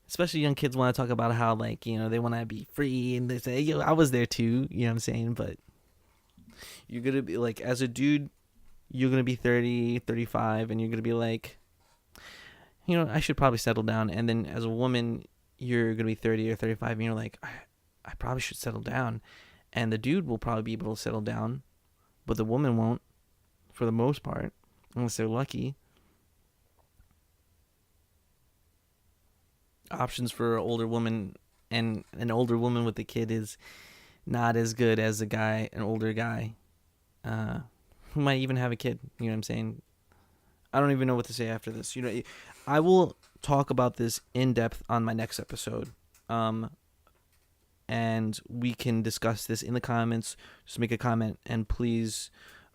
B: Especially young kids want to talk about how, like, they want to be free, and they say, yo, I was there too, you know what I'm saying? But you're going to be, like, as a dude, you're going to be 30, 35, and you're going to be like, I should probably settle down. And then as a woman, you're going to be 30 or 35, and you're like, I probably should settle down. And the dude will probably be able to settle down, but the woman won't, for the most part, unless they're lucky. Options for an older woman, and an older woman with a kid is not as good as an older guy who might even have a kid. You know what I'm saying? I don't even know what to say after this. I will talk about this in depth on my next episode. And and we can discuss this in the comments. Just make a comment, and please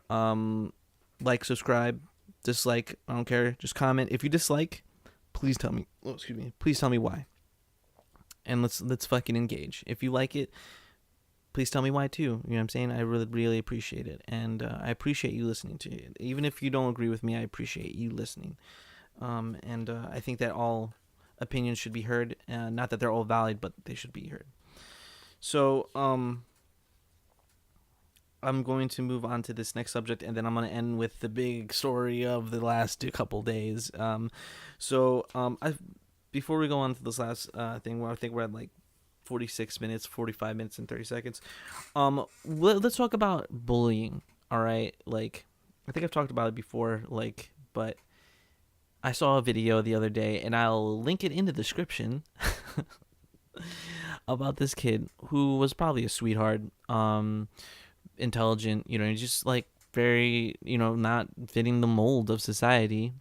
B: like, subscribe, dislike, I don't care. Just comment. If you dislike, please tell me. Oh, excuse me. Please tell me why. And let's fucking engage. If you like it, please tell me why too. You know what I'm saying? I really, really appreciate it. And I appreciate you listening to it. Even if you don't agree with me, I appreciate you listening. And I think that all opinions should be heard. Not that they're all valid, but they should be heard. So, I'm going to move on to this next subject, and then I'm going to end with the big story of the last couple days. Before we go on to this last thing, where I think we're at like 46 minutes, 45 minutes, and 30 seconds. Let's talk about bullying. All right, like I think I've talked about it before, like, but I saw a video the other day, and I'll link it in the description about this kid who was probably a sweetheart, intelligent, you know, just like very, you know, not fitting the mold of society.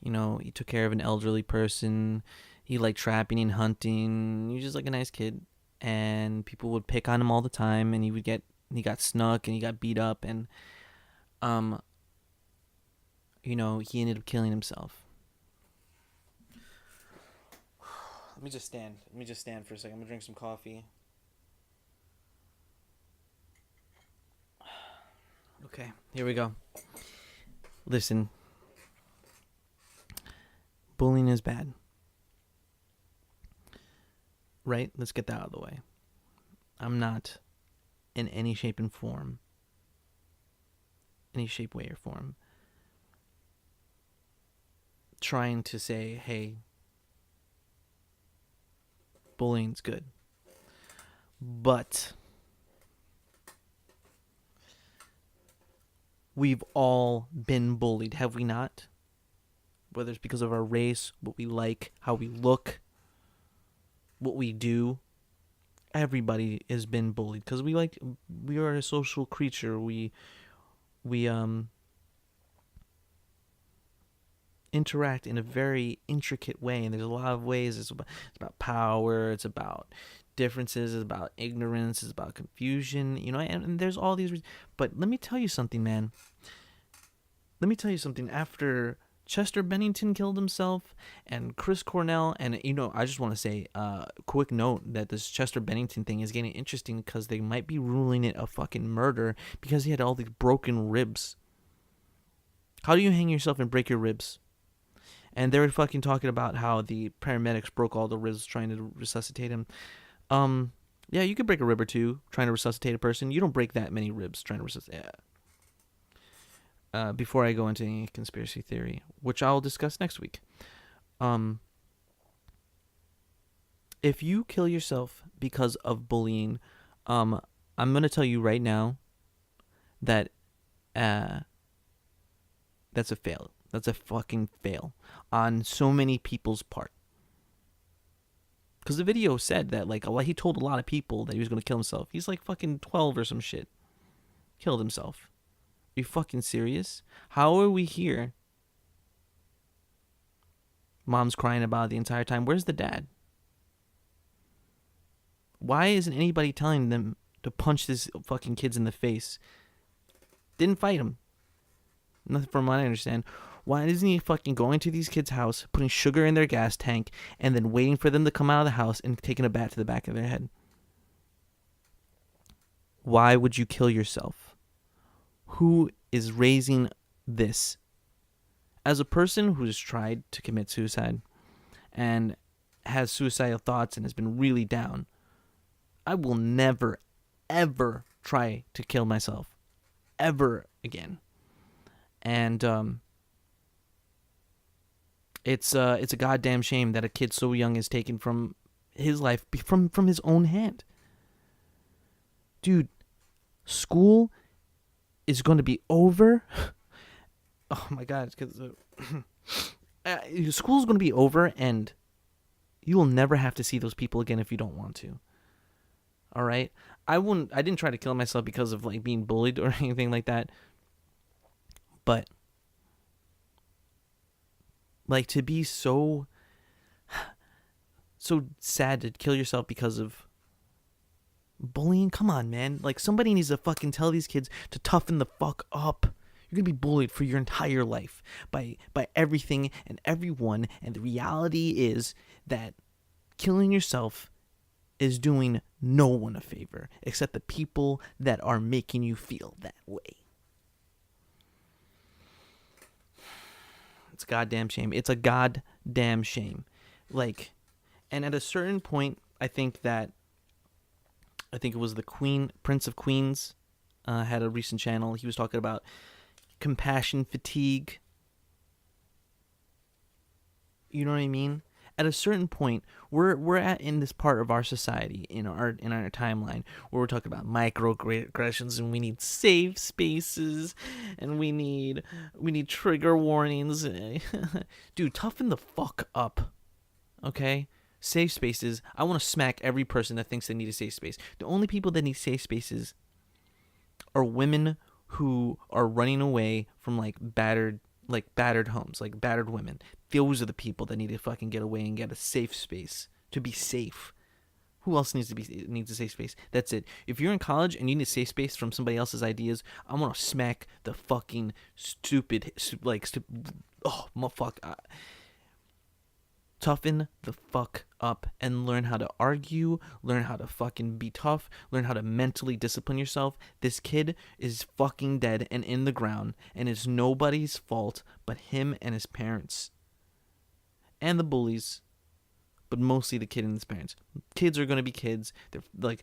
B: You know, he took care of an elderly person. He liked trapping and hunting. He was just like a nice kid, and people would pick on him all the time, and he got snuck and he got beat up, and you know, he ended up killing himself. Let me just stand for a second. I'm gonna drink some coffee. Okay, here we go. Listen, bullying is bad. Right? Let's get that out of the way. I'm not in any shape, way, or form, trying to say, hey, bullying's good. But we've all been bullied, have we not? Whether it's because of our race, what we like, how we look, what we do. Everybody has been bullied because we are a social creature. We interact in a very intricate way, and there's a lot of ways. It's about power, it's about differences, it's about ignorance, it's about confusion, you know, and there's all these reasons. But let me tell you something, man. After Chester Bennington killed himself, and Chris Cornell, and, you know, I just want to say, quick note that this Chester Bennington thing is getting interesting because they might be ruling it a fucking murder because he had all these broken ribs. How do you hang yourself and break your ribs? And they were fucking talking about how the paramedics broke all the ribs trying to resuscitate him. Yeah, you could break a rib or two trying to resuscitate a person. You don't break that many ribs trying to resuscitate. Yeah. Before I go into any conspiracy theory, which I'll discuss next week. If you kill yourself because of bullying, I'm going to tell you right now that that's a fail. That's a fucking fail on so many people's part. Because the video said that, like, he told a lot of people that he was going to kill himself. He's like fucking 12 or some shit. Killed himself. Are you fucking serious? How are we here? Mom's crying about it the entire time. Where's the dad? Why isn't anybody telling them to punch this fucking kids in the face? Didn't fight him. Nothing from what I understand. Why isn't he fucking going to these kids' house, putting sugar in their gas tank, and then waiting for them to come out of the house and taking a bat to the back of their head? Why would you kill yourself? Who is raising this? As a person who has tried to commit suicide and has suicidal thoughts and has been really down, I will never, ever try to kill myself. Ever again. And it's a goddamn shame that a kid so young is taken from his life from his own hand. Dude, school is going to be over. Oh my God, because school's going to be over, and you will never have to see those people again if you don't want to. All right, I didn't try to kill myself because of like being bullied or anything like that. But like, to be so so sad to kill yourself because of bullying? Come on, man. Like, somebody needs to fucking tell these kids to toughen the fuck up. You're gonna be bullied for your entire life by everything and everyone, and the reality is that killing yourself is doing no one a favor except the people that are making you feel that way. It's a goddamn shame. It's a goddamn shame. Like, and at a certain point, I think it was the Prince of Queens, had a recent channel. He was talking about compassion fatigue. You know what I mean? At a certain point, we're at in this part of our society, in our timeline, where we're talking about microaggressions, and we need safe spaces, and we need trigger warnings. Dude, toughen the fuck up, okay? Safe spaces. I want to smack every person that thinks they need a safe space. The only people that need safe spaces are women who are running away from battered homes, like battered women. Those are the people that need to fucking get away and get a safe space to be safe. Who else needs a safe space? That's it. If you're in college and you need a safe space from somebody else's ideas, I'm gonna smack the fucking toughen the fuck up and learn how to argue, learn how to fucking be tough, learn how to mentally discipline yourself. This kid is fucking dead and in the ground, and it's nobody's fault but him and his parents. And the bullies, but mostly the kid and his parents. Kids are gonna be kids. They're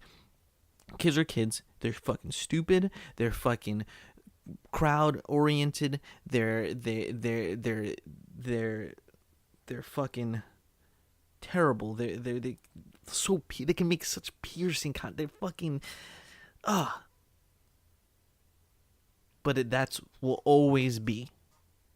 B: kids are kids. They're fucking stupid. They're fucking crowd oriented. They're fucking terrible. They can make such piercing content. They're fucking But that's will always be.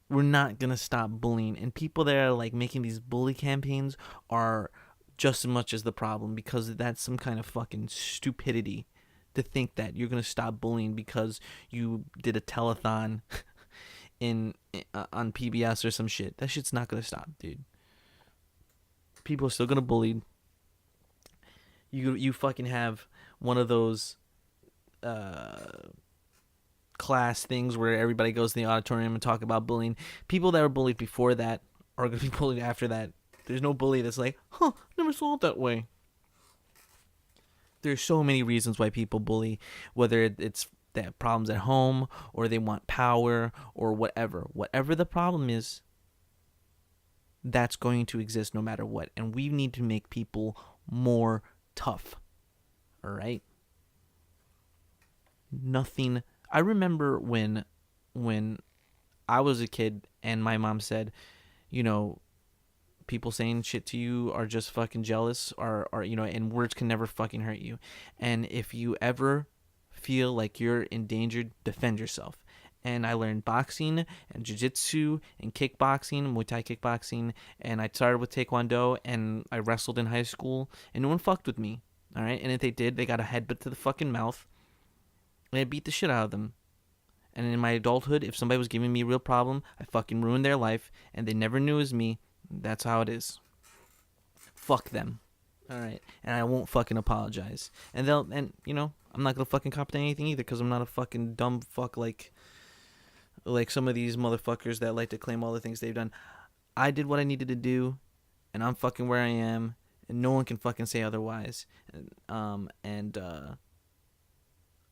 B: We're not gonna stop bullying, and people that are making these bully campaigns are just as much as the problem, because that's some kind of fucking stupidity to think that you're gonna stop bullying because you did a telethon on PBS or some shit. That shit's not gonna stop, dude. People are still gonna bully. You fucking have one of those class things where everybody goes to the auditorium and talk about bullying. People that were bullied before that are gonna be bullied after that. There's no bully that's never saw it that way. There's so many reasons why people bully, whether it's they have problems at home or they want power or whatever. Whatever the problem is, that's going to exist no matter what. And we need to make people more tough. All right? Nothing. I remember when I was a kid and my mom said, people saying shit to you are just fucking jealous, or and words can never fucking hurt you. And if you ever feel like you're endangered, defend yourself. And I learned boxing and jiu-jitsu and kickboxing, Muay Thai kickboxing, and I started with Taekwondo, and I wrestled in high school, and no one fucked with me, all right? And if they did, they got a headbutt to the fucking mouth, and I beat the shit out of them. And in my adulthood, if somebody was giving me a real problem, I fucking ruined their life, and they never knew it was me. That's how it is. Fuck them. All right? And I won't fucking apologize. And I'm not gonna fucking cop to anything either, because I'm not a fucking dumb fuck like some of these motherfuckers that like to claim all the things they've done. I did what I needed to do, and I'm fucking where I am, and no one can fucking say otherwise.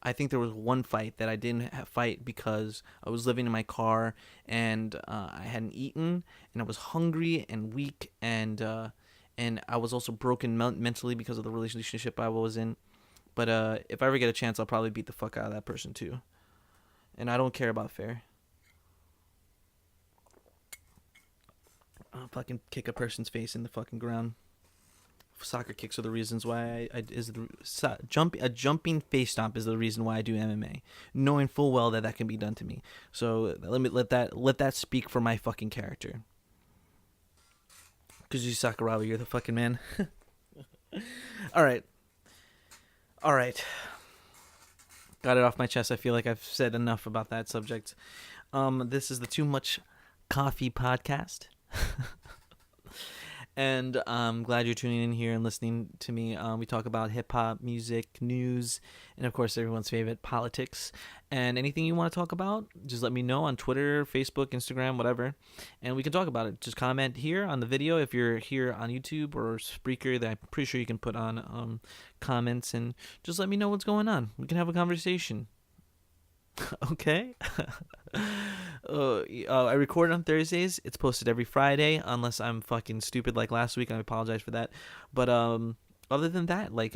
B: I think there was one fight that I didn't fight because I was living in my car, and I hadn't eaten, and I was hungry and weak, and I was also broken mentally because of the relationship I was in. But if I ever get a chance, I'll probably beat the fuck out of that person too. And I don't care about fair. I'll fucking kick a person's face in the fucking ground. Soccer kicks are the reasons why a jumping face stomp is the reason why I do MMA, knowing full well that can be done to me. So let that speak for my fucking character. Kazushi Sakuraba, you're the fucking man. All right. Got it off my chest. I feel like I've said enough about that subject. This is the Too Much Coffee podcast. And I'm glad you're tuning in here and listening to me. We talk about hip hop, music, news, and of course, everyone's favorite, politics. And anything you want to talk about, just let me know on Twitter, Facebook, Instagram, whatever, and we can talk about it. Just comment here on the video if you're here on YouTube or Spreaker. That I'm pretty sure you can put on comments, and just let me know what's going on. We can have a conversation. Okay. I record on Thursdays. It's posted every Friday, unless I'm fucking stupid like last week. I apologize for that. But other than that, like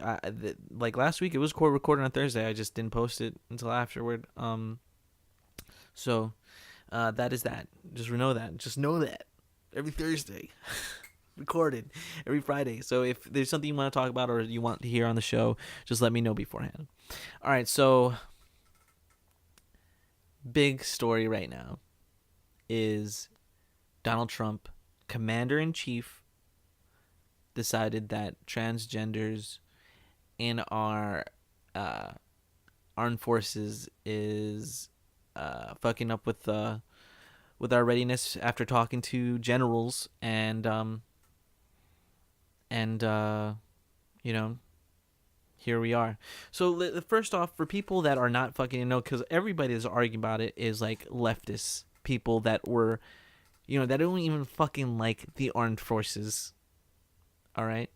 B: last week, it was recorded on Thursday. I just didn't post it until afterward. So that is that. Just know that. Just know that every Thursday. Recorded every Friday. So if there's something you want to talk about or you want to hear on the show, just let me know beforehand. All right, so big story right now is Donald Trump, commander-in-chief, decided that transgenders in our armed forces is fucking up with our readiness after talking to generals and you know, here we are. So first off, for people that are not fucking because everybody that's arguing about it is like leftist people that were, that don't even fucking like the armed forces. All right.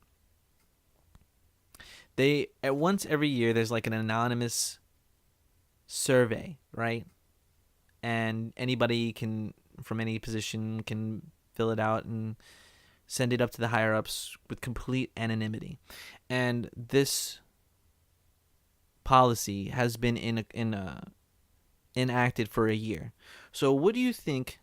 B: They at once every year there's like an anonymous survey, right? And anybody can from any position can fill it out and send it up to the higher ups with complete anonymity. And this policy has been enacted for a year. So what do you think,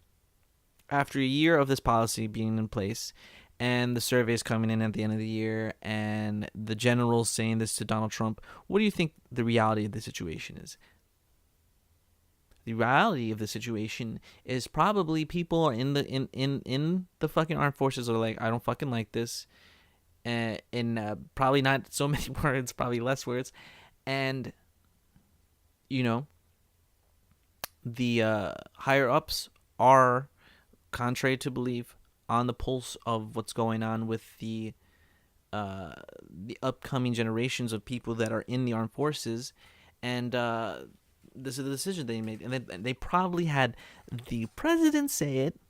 B: after a year of this policy being in place and the surveys coming in at the end of the year and the generals saying this to Donald Trump, what do you think the reality of the situation is? The reality of the situation is probably people are in the fucking armed forces are like, I don't fucking like this, in probably not so many words, probably less words. And, the higher ups are, contrary to belief, on the pulse of what's going on with the upcoming generations of people that are in the armed forces. And this is the decision they made. And they probably had the president say it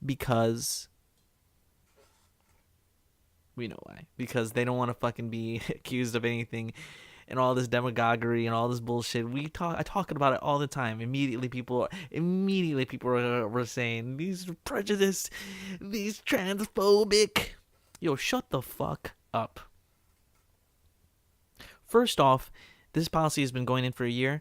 B: because we know why. Because they don't want to fucking be accused of anything and all this demagoguery and all this bullshit. I talk about it all the time. Immediately people were saying these prejudiced, these transphobic. Yo, shut the fuck up. First off, this policy has been going in for a year.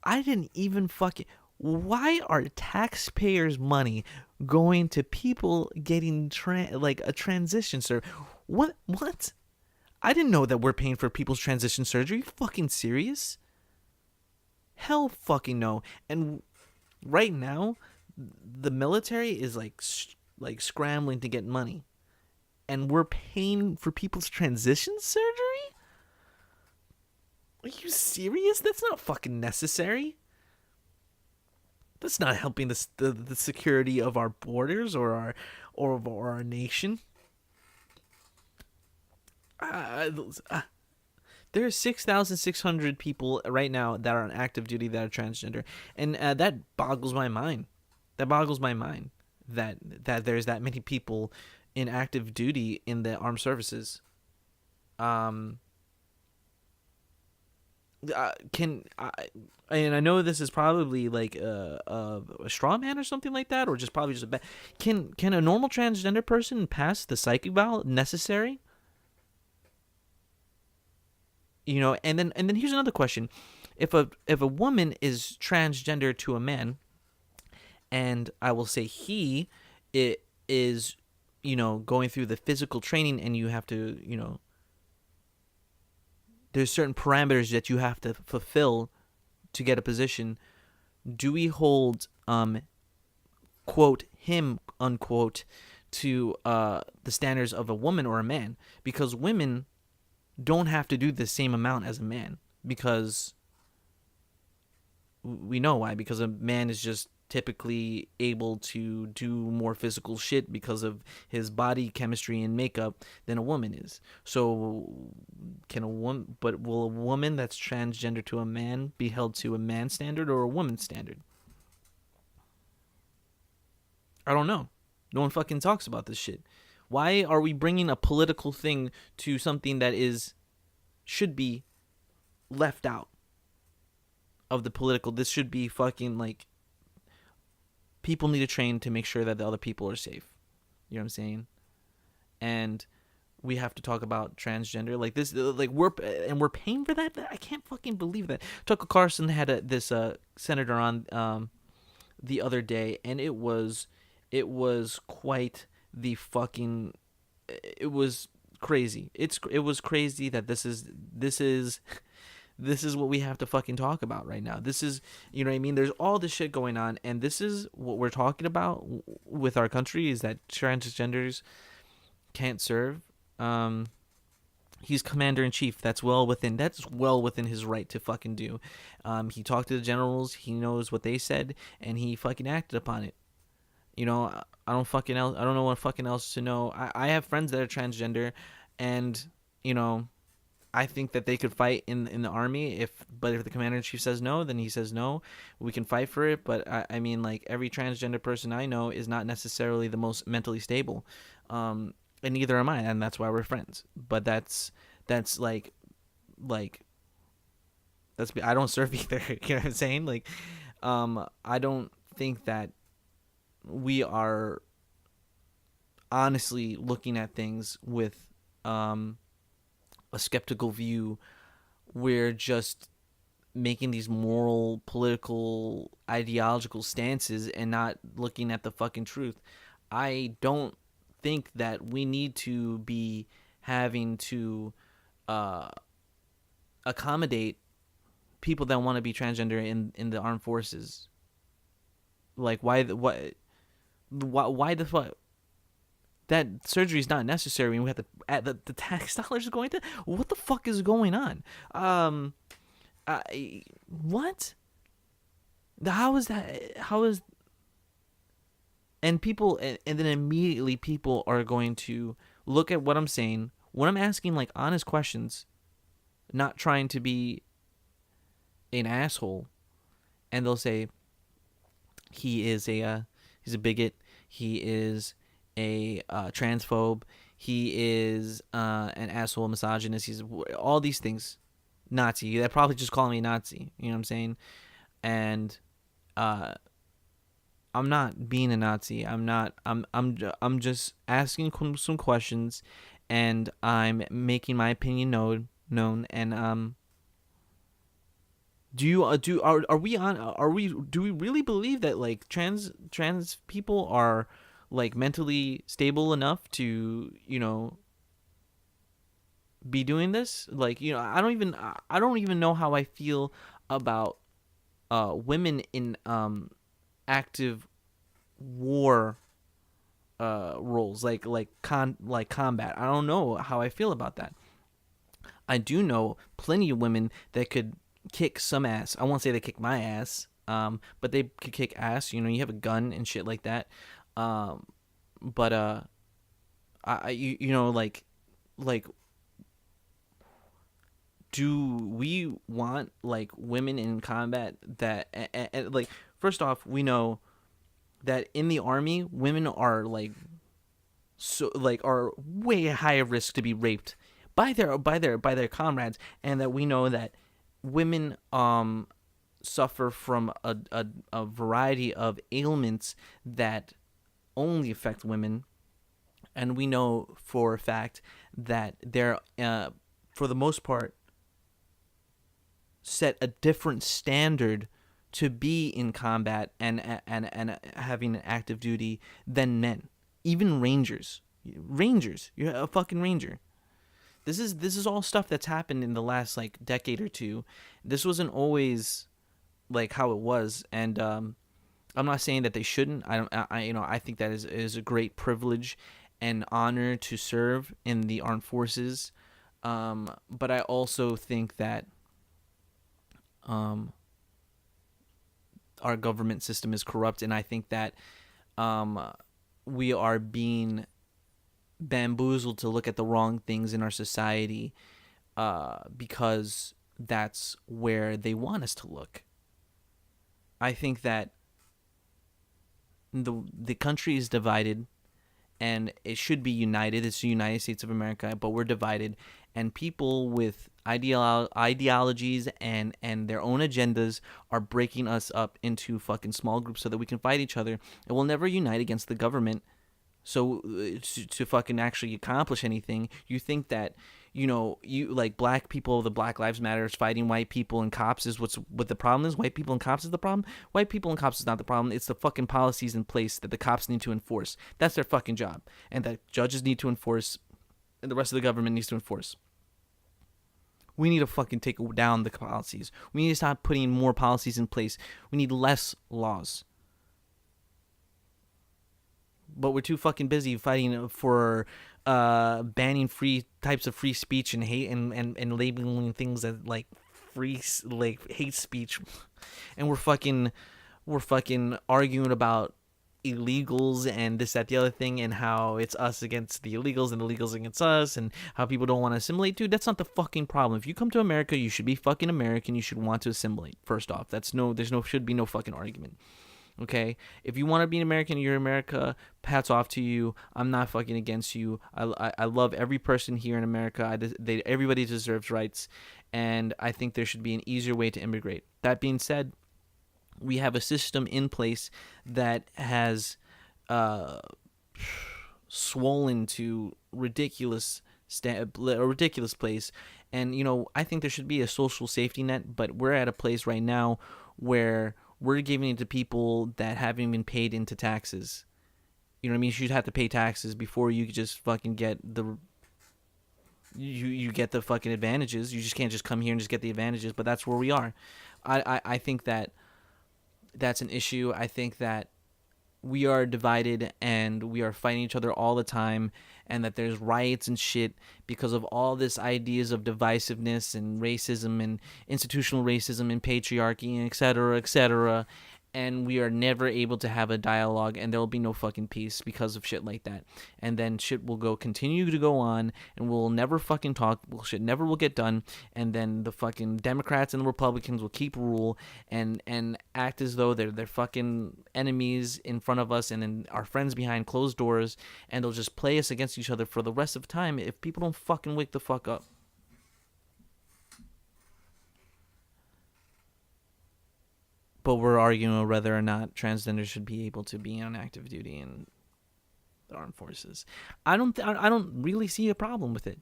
B: I didn't even fucking... Why are taxpayers' money going to people getting a transition surgery? What? I didn't know that we're paying for people's transition surgery. Are you fucking serious? Hell fucking no. And right now, the military is like scrambling to get money. And we're paying for people's transition surgery? Are you serious? That's not fucking necessary. That's not helping the security of our borders or our nation. There are 6,600 people right now that are on active duty that are transgender, and that boggles my mind. That there's that many people in active duty in the armed services. And I know this is probably like a straw man or something like that, or just probably just a bad. Can a normal transgender person pass the psych eval necessary? And then here's another question: if a woman is transgender to a man, and I will say it is going through the physical training, and you have to there's certain parameters that you have to fulfill to get a position. Do we hold quote him unquote to the standards of a woman or a man? Because women don't have to do the same amount as a man, because we know why. Because a man is just typically able to do more physical shit because of his body chemistry and makeup than a woman is. So will a woman that's transgender to a man be held to a man standard or a woman standard? I don't know. No one fucking talks about this shit. Why are we bringing a political thing to something that should be left out of the political? This should be fucking like, people need to train to make sure that the other people are safe. You know what I'm saying? And we have to talk about transgender like this. Like we're paying for that. I can't fucking believe that. Tucker Carlson had this senator on the other day, and it was quite the fucking. It was crazy. It was crazy that this is what we have to fucking talk about right now. This is, you know what I mean? There's all this shit going on, and this is what we're talking about with our country, is that transgenders can't serve. He's commander-in-chief. That's well within his right to fucking do. He talked to the generals. He knows what they said, and he fucking acted upon it. You know, I don't know what fucking else to know. I have friends that are transgender, and, you know, I think that they could fight in the army, but if the commander-in-chief says no, then he says no. We can fight for it, but I mean, like, every transgender person I know is not necessarily the most mentally stable, and neither am I, and that's why we're friends. But that's like I don't serve either. You know what I'm saying? Like, I don't think that we are honestly looking at things with a skeptical view. We're just making these moral, political, ideological stances and not looking at the fucking truth. I don't think that we need to be having to accommodate people that want to be transgender in the armed forces. Like, why the fuck? That surgery is not necessary, and we have to add the tax dollars going to. What the fuck is going on? What? How is that? How is? And people, and then immediately people are going to look at what I'm saying when I'm asking like honest questions, not trying to be an asshole, and they'll say he's a bigot, he is a transphobe, he is an asshole, misogynist, he's all these things, Nazi. They're probably just calling me Nazi. You know what I'm saying? And I'm not being a Nazi. I'm just asking some questions, and I'm making my opinion known. And do we really believe that like trans people are like mentally stable enough to, you know, be doing this? Like, you know, I don't even know how I feel about women in active war roles, like combat. I don't know how I feel about that. I do know plenty of women that could kick some ass. I won't say they kick my ass, but they could kick ass. You know, you have a gun and shit like that. But you know, like, do we want like women in combat that and like, first off, we know that in the army women are like are way higher risk to be raped by their comrades, and that we know that women suffer from a variety of ailments that only affect women, and we know for a fact that they're for the most part set a different standard to be in combat and having an active duty than men. Even rangers, you're a fucking ranger. This is all stuff that's happened in the last like decade or two. This wasn't always like how it was, and I'm not saying that they shouldn't. I think that is a great privilege and honor to serve in the armed forces, but I also think that our government system is corrupt, and I think that we are being bamboozled to look at the wrong things in our society because that's where they want us to look. I think that the country is divided, and it should be united. It's the United States of America, but we're divided, and people with ideologies and their own agendas are breaking us up into fucking small groups so that we can fight each other, and we'll never unite against the government. So to fucking actually accomplish anything, you think that, you know, you like black people, the Black Lives Matter is fighting white people and cops is what the problem is. White people and cops is the problem. White people and cops is not the problem. It's the fucking policies in place that the cops need to enforce. That's their fucking job, and that judges need to enforce, and the rest of the government needs to enforce. We need to fucking take down the policies. We need to stop putting more policies in place. We need less laws. But we're too fucking busy fighting for banning free types of free speech and hate and labeling things as like hate speech, and we're fucking arguing about illegals and this, that, the other thing, and how it's us against the illegals and the illegals against us, and how people don't want to assimilate. Dude, that's not the fucking problem. If you come to America, you should be fucking American. You should want to assimilate. First off, should be no fucking argument. Okay, if you want to be an American, you're America. Hats off to you. I'm not fucking against you. I love every person here in America. Everybody deserves rights, and I think there should be an easier way to immigrate. That being said, we have a system in place that has swollen to a ridiculous place, and you know, I think there should be a social safety net. But we're at a place right now where we're giving it to people that haven't been paid into taxes. You know what I mean? You should have to pay taxes before you just fucking get you get the fucking advantages. You just can't just come here and just get the advantages, but that's where we are. I think that that's an issue. I think that we are divided and we are fighting each other all the time, and that there's riots and shit because of all this ideas of divisiveness and racism and institutional racism and patriarchy and et cetera, and we are never able to have a dialogue, and there will be no fucking peace because of shit like that. And then shit will continue to go on, and we'll never fucking talk. Shit never will get done, and then the fucking Democrats and the Republicans will keep rule and act as though they're fucking enemies in front of us and then our friends behind closed doors, and they'll just play us against each other for the rest of time if people don't fucking wake the fuck up. But we're arguing whether or not transgender should be able to be on active duty in the armed forces. I don't really see a problem with it.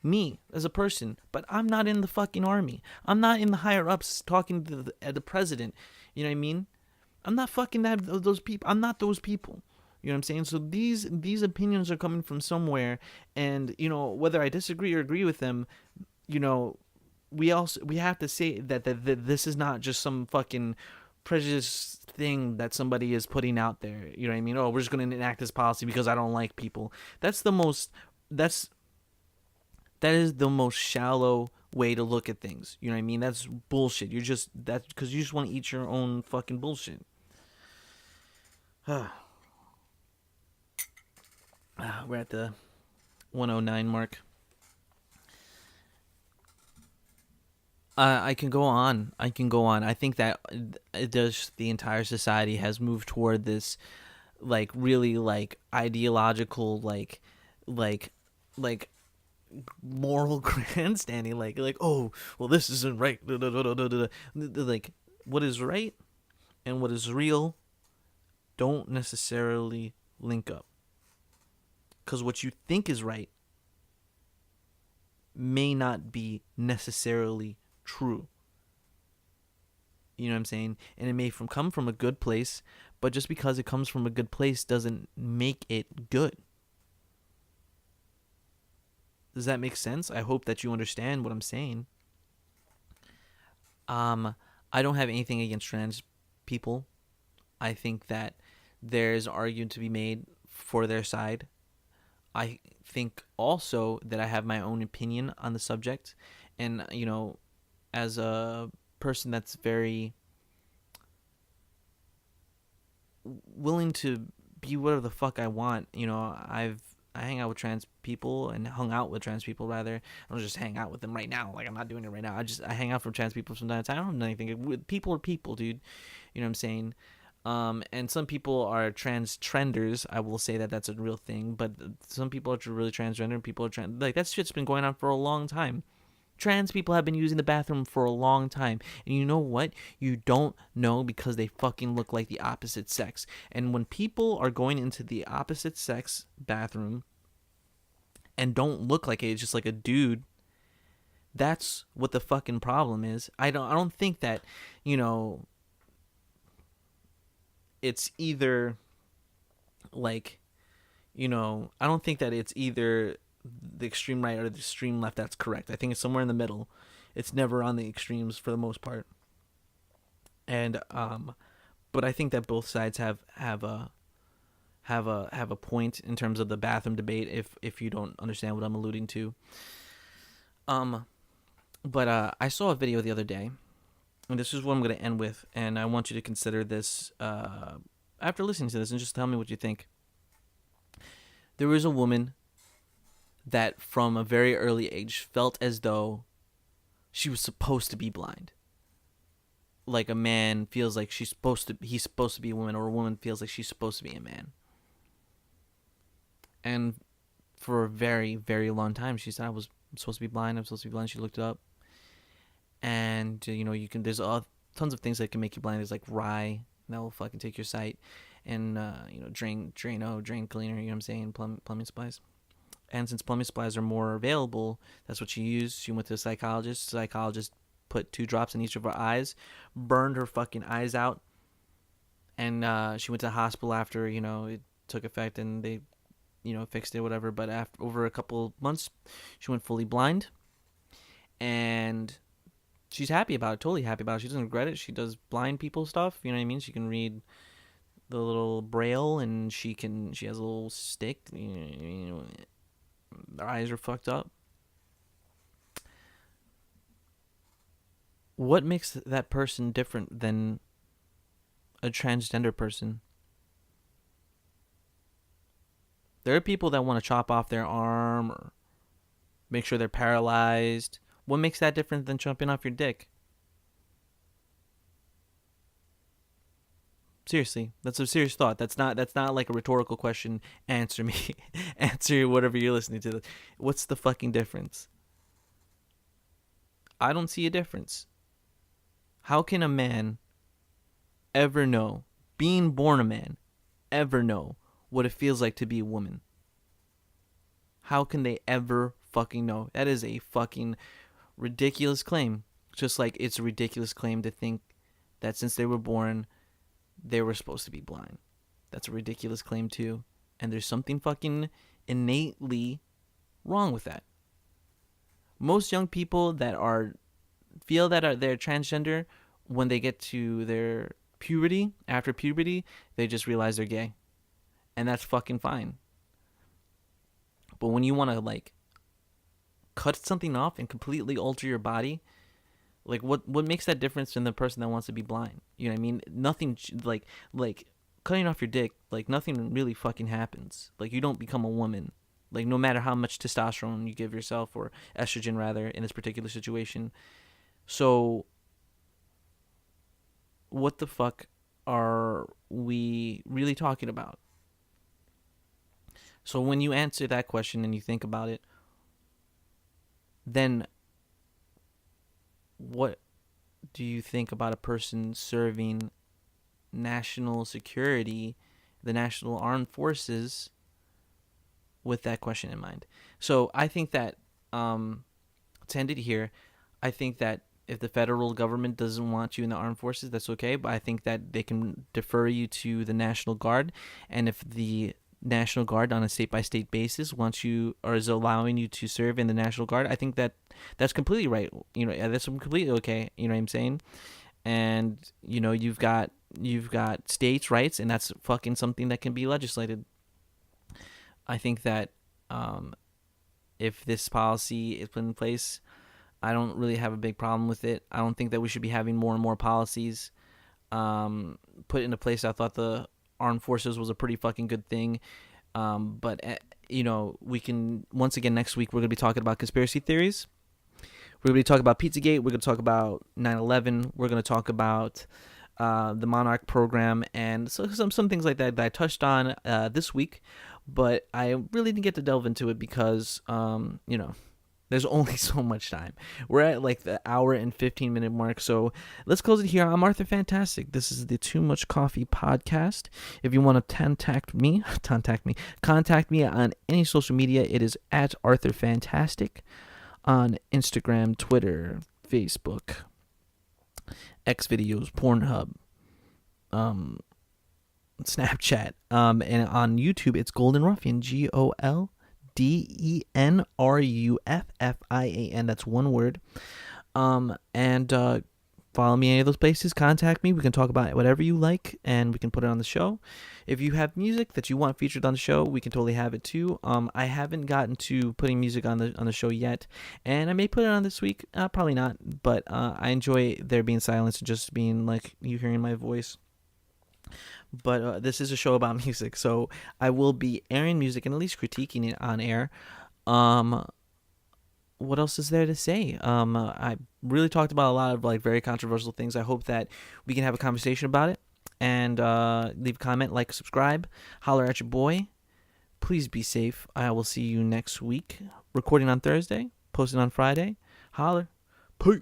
B: Me as a person, but I'm not in the fucking army. I'm not in the higher ups talking to the president. You know what I mean? I'm not fucking those people. I'm not those people. You know what I'm saying? So these opinions are coming from somewhere, and you know, whether I disagree or agree with them, you know, we have to say that this is not just some fucking prejudice thing that somebody is putting out there. You know what I mean? Oh, we're just going to enact this policy because I don't like people. That is the most shallow way to look at things. You know what I mean? That's bullshit. That's because you just want to eat your own fucking bullshit. We're at the 109 mark. I can go on. I think that the entire society has moved toward this, like, really, like, ideological, like moral grandstanding, like, oh, well, this isn't right. Like, what is right and what is real don't necessarily link up. Because what you think is right may not be necessarily true. You know what I'm saying? And it may come from a good place, but just because it comes from a good place doesn't make it good. Does that make sense? I hope that you understand what I'm saying. I don't have anything against trans people. I think that there's argument to be made for their side. I think also that I have my own opinion on the subject, and you know, as a person that's very willing to be whatever the fuck I want. I hang out with trans people and hung out with trans people rather. I don't just hang out with them right now. Like, I'm not doing it right now. I hang out with trans people from time to time. I don't know anything. People are people, dude. You know what I'm saying? And some people are trenders. I will say that that's a real thing. But some people are really transgender. And people are like, that shit's been going on for a long time. Trans people have been using the bathroom for a long time. And you know what? You don't know because they fucking look like the opposite sex. And when people are going into the opposite sex bathroom and don't look like it, it's just like a dude, that's what the fucking problem is. I don't think that, it's either like, I don't think that it's either the extreme right or the extreme left that's correct. I think it's somewhere in the middle. It's never on the extremes for the most part. And but I think that both sides have a point in terms of the bathroom debate if you don't understand what I'm alluding to. But I saw a video the other day, and this is what I'm going to end with, and I want you to consider this after listening to this and just tell me what you think. There was a woman that from a very early age felt as though she was supposed to be blind. Like a man feels like he's supposed to be a woman, or a woman feels like she's supposed to be a man. And for a very, very long time, she said, I'm supposed to be blind. She looked it up. And, there's tons of things that can make you blind. There's like rye, that will fucking take your sight. And, drain cleaner, you know what I'm saying? Plumbing supplies. And since plumbing supplies are more available, that's what she used. She went to a psychologist. Psychologist put 2 drops in each of her eyes, burned her fucking eyes out. And she went to the hospital after, it took effect and they, fixed it, whatever. But over a couple months, she went fully blind. And she's happy about it, totally happy about it. She doesn't regret it. She does blind people stuff, you know what I mean? She can read the little braille, and she has a little stick. Their eyes are fucked up. What makes that person different than a transgender person? There are people that want to chop off their arm or make sure they're paralyzed. What makes that different than chopping off your dick? Seriously, that's a serious thought. That's not like a rhetorical question. Answer me. Answer whatever you're listening to. What's the fucking difference? I don't see a difference. How can a man ever know, being born a man, ever know what it feels like to be a woman? How can they ever fucking know? That is a fucking ridiculous claim. Just like it's a ridiculous claim to think that since they were born, they were supposed to be blind. That's a ridiculous claim too. And there's something fucking innately wrong with that. Most young people that feel that they're transgender, when they get to their puberty, after puberty, they just realize they're gay. And that's fucking fine. But when you want to like cut something off and completely alter your body, like what makes that difference than the person that wants to be blind? You know what I mean? Nothing, like cutting off your dick, like nothing really fucking happens. Like you don't become a woman. Like no matter how much testosterone you give yourself, or estrogen rather, in this particular situation. So what the fuck are we really talking about? So when you answer that question and you think about it, then what do you think about a person serving national security, the national armed forces, with that question in mind? So I think that, to end it here, I think that if the federal government doesn't want you in the armed forces, that's okay. But I think that they can defer you to the National Guard. And if the National Guard on a state-by-state basis wants you, or is allowing you to serve in the National Guard, I think that that's completely right. That's completely okay. You know what I'm saying? And, you've got states' rights, and that's fucking something that can be legislated. I think that if this policy is put in place, I don't really have a big problem with it. I don't think that we should be having more and more policies put into place. I thought the armed forces was a pretty fucking good thing. But we can, once again, next week we're gonna be talking about conspiracy theories. We're going to be talking about Pizzagate. We're going to talk about 9/11. We're going to talk about the Monarch program and so some things like that I touched on this week. But I really didn't get to delve into it because, there's only so much time. We're at like the hour and 15-minute mark. So let's close it here. I'm Arthur Fantastic. This is the Too Much Coffee podcast. If you want to contact me on any social media, it is at Arthur Fantastic. On Instagram, Twitter, Facebook, X videos, Pornhub, Snapchat, and on YouTube it's Golden Ruffian, GOLDENRUFFIAN. That's one word. And follow me any of those places. Contact me. We can talk about whatever you like, and we can put it on the show. If you have music that you want featured on the show, we can totally have it too. I haven't gotten to putting music on the show yet, and I may put it on this week. Probably not, but I enjoy there being silence and just being like you hearing my voice. But this is a show about music, so I will be airing music and at least critiquing it on air. What else is there to say? I really talked about a lot of like very controversial things. I hope that we can have a conversation about it. And leave a comment, like, subscribe, holler at your boy. Please be safe. I will see you next week. Recording on Thursday, posting on Friday. Holler. Peace.